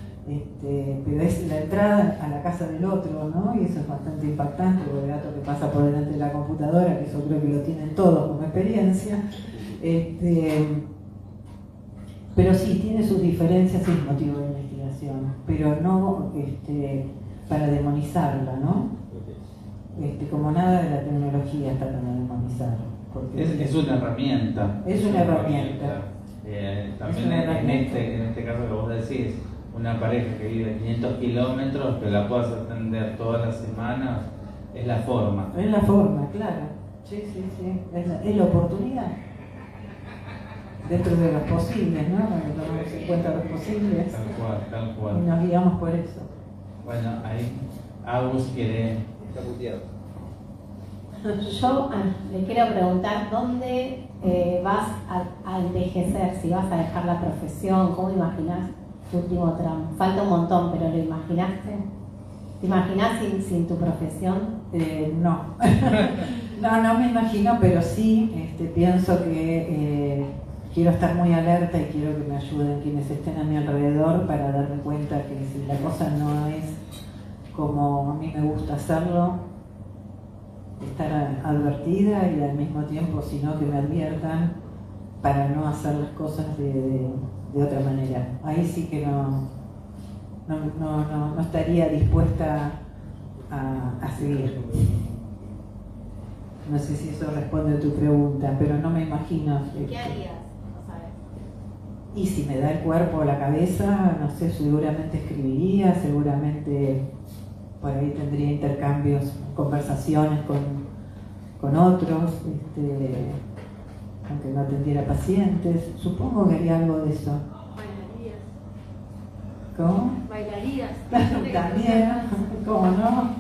pero es la entrada a la casa del otro, ¿no? Y eso es bastante impactante, porque el gato que pasa por delante de la computadora, que eso creo que lo tienen todos como experiencia, pero sí, tiene sus diferencias y es motivo de investigación, pero no para demonizarla, ¿no? Como nada de la tecnología está para demonizar. Es una herramienta. Es una herramienta. También en este caso que vos decís, una pareja que vive 500 kilómetros, que la puedas atender todas las semanas, es la forma. Es la forma, claro. Sí. Es la oportunidad. Dentro de los posibles, ¿no? Cuando tomamos en cuenta los posibles. Tal cual. Y nos guiamos por eso. Bueno, ahí Agus quiere... Está puteado. Yo le quiero preguntar dónde vas a envejecer, si vas a dejar la profesión, ¿cómo imaginás tu último tramo? Falta un montón, pero ¿lo imaginaste? ¿Te imaginás sin tu profesión? No. No me imagino, pero sí pienso que quiero estar muy alerta y quiero que me ayuden quienes estén a mi alrededor para darme cuenta que si la cosa no es como a mí me gusta hacerlo, estar advertida y al mismo tiempo, sino que me adviertan para no hacer las cosas de otra manera. Ahí sí que no estaría dispuesta a seguir. No sé si eso responde a tu pregunta, pero no me imagino. ¿Qué harías? No sabes. Y si me da el cuerpo o la cabeza, no sé, seguramente escribiría, seguramente por ahí tendría intercambios, conversaciones con otros, aunque no atendiera pacientes. Supongo que haría algo de eso. ¿Bailarías? ¿Cómo? ¿Bailarías? También, ¿cómo no?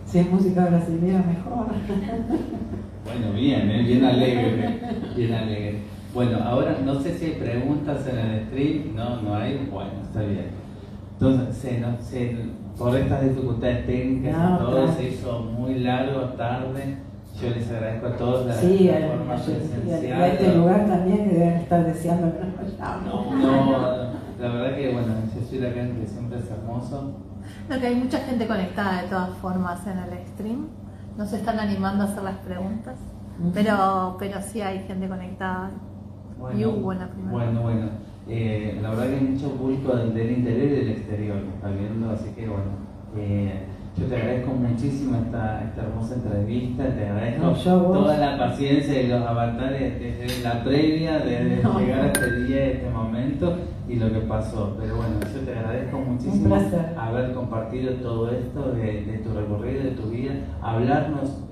Si es música brasileña, mejor. Bueno, bien alegre. Bueno, ahora no sé si hay preguntas en el stream. No hay. Bueno, está bien. Entonces, por estas dificultades técnicas y todo, se hizo muy largo, tarde. Yo les agradezco a todos sí, la forma presencial. A este lugar también que deben estar deseando que no, la verdad que bueno, Cecilia acá que siempre es hermoso. No, que hay mucha gente conectada de todas formas en el stream. No se están animando a hacer las preguntas, pero sí hay gente conectada. Bueno, Y hubo buena primera. Bueno. La verdad que hay mucho público del interior y del exterior que está viendo, así que bueno, yo te agradezco muchísimo esta hermosa entrevista, te agradezco toda la paciencia y los avatares desde la previa, desde llegar a este día, este momento y lo que pasó. Pero bueno, yo te agradezco muchísimo haber compartido todo esto de tu recorrido, de tu vida, hablarnos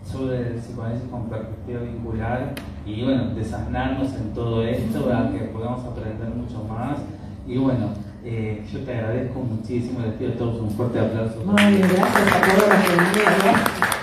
sobre el psicoanálisis con perspectiva vincular y bueno, desasnarnos en todo esto para que podamos aprender mucho más. Y bueno, yo te agradezco muchísimo, les pido a todos un fuerte aplauso. Muy bien, gracias a todos los que vinieron.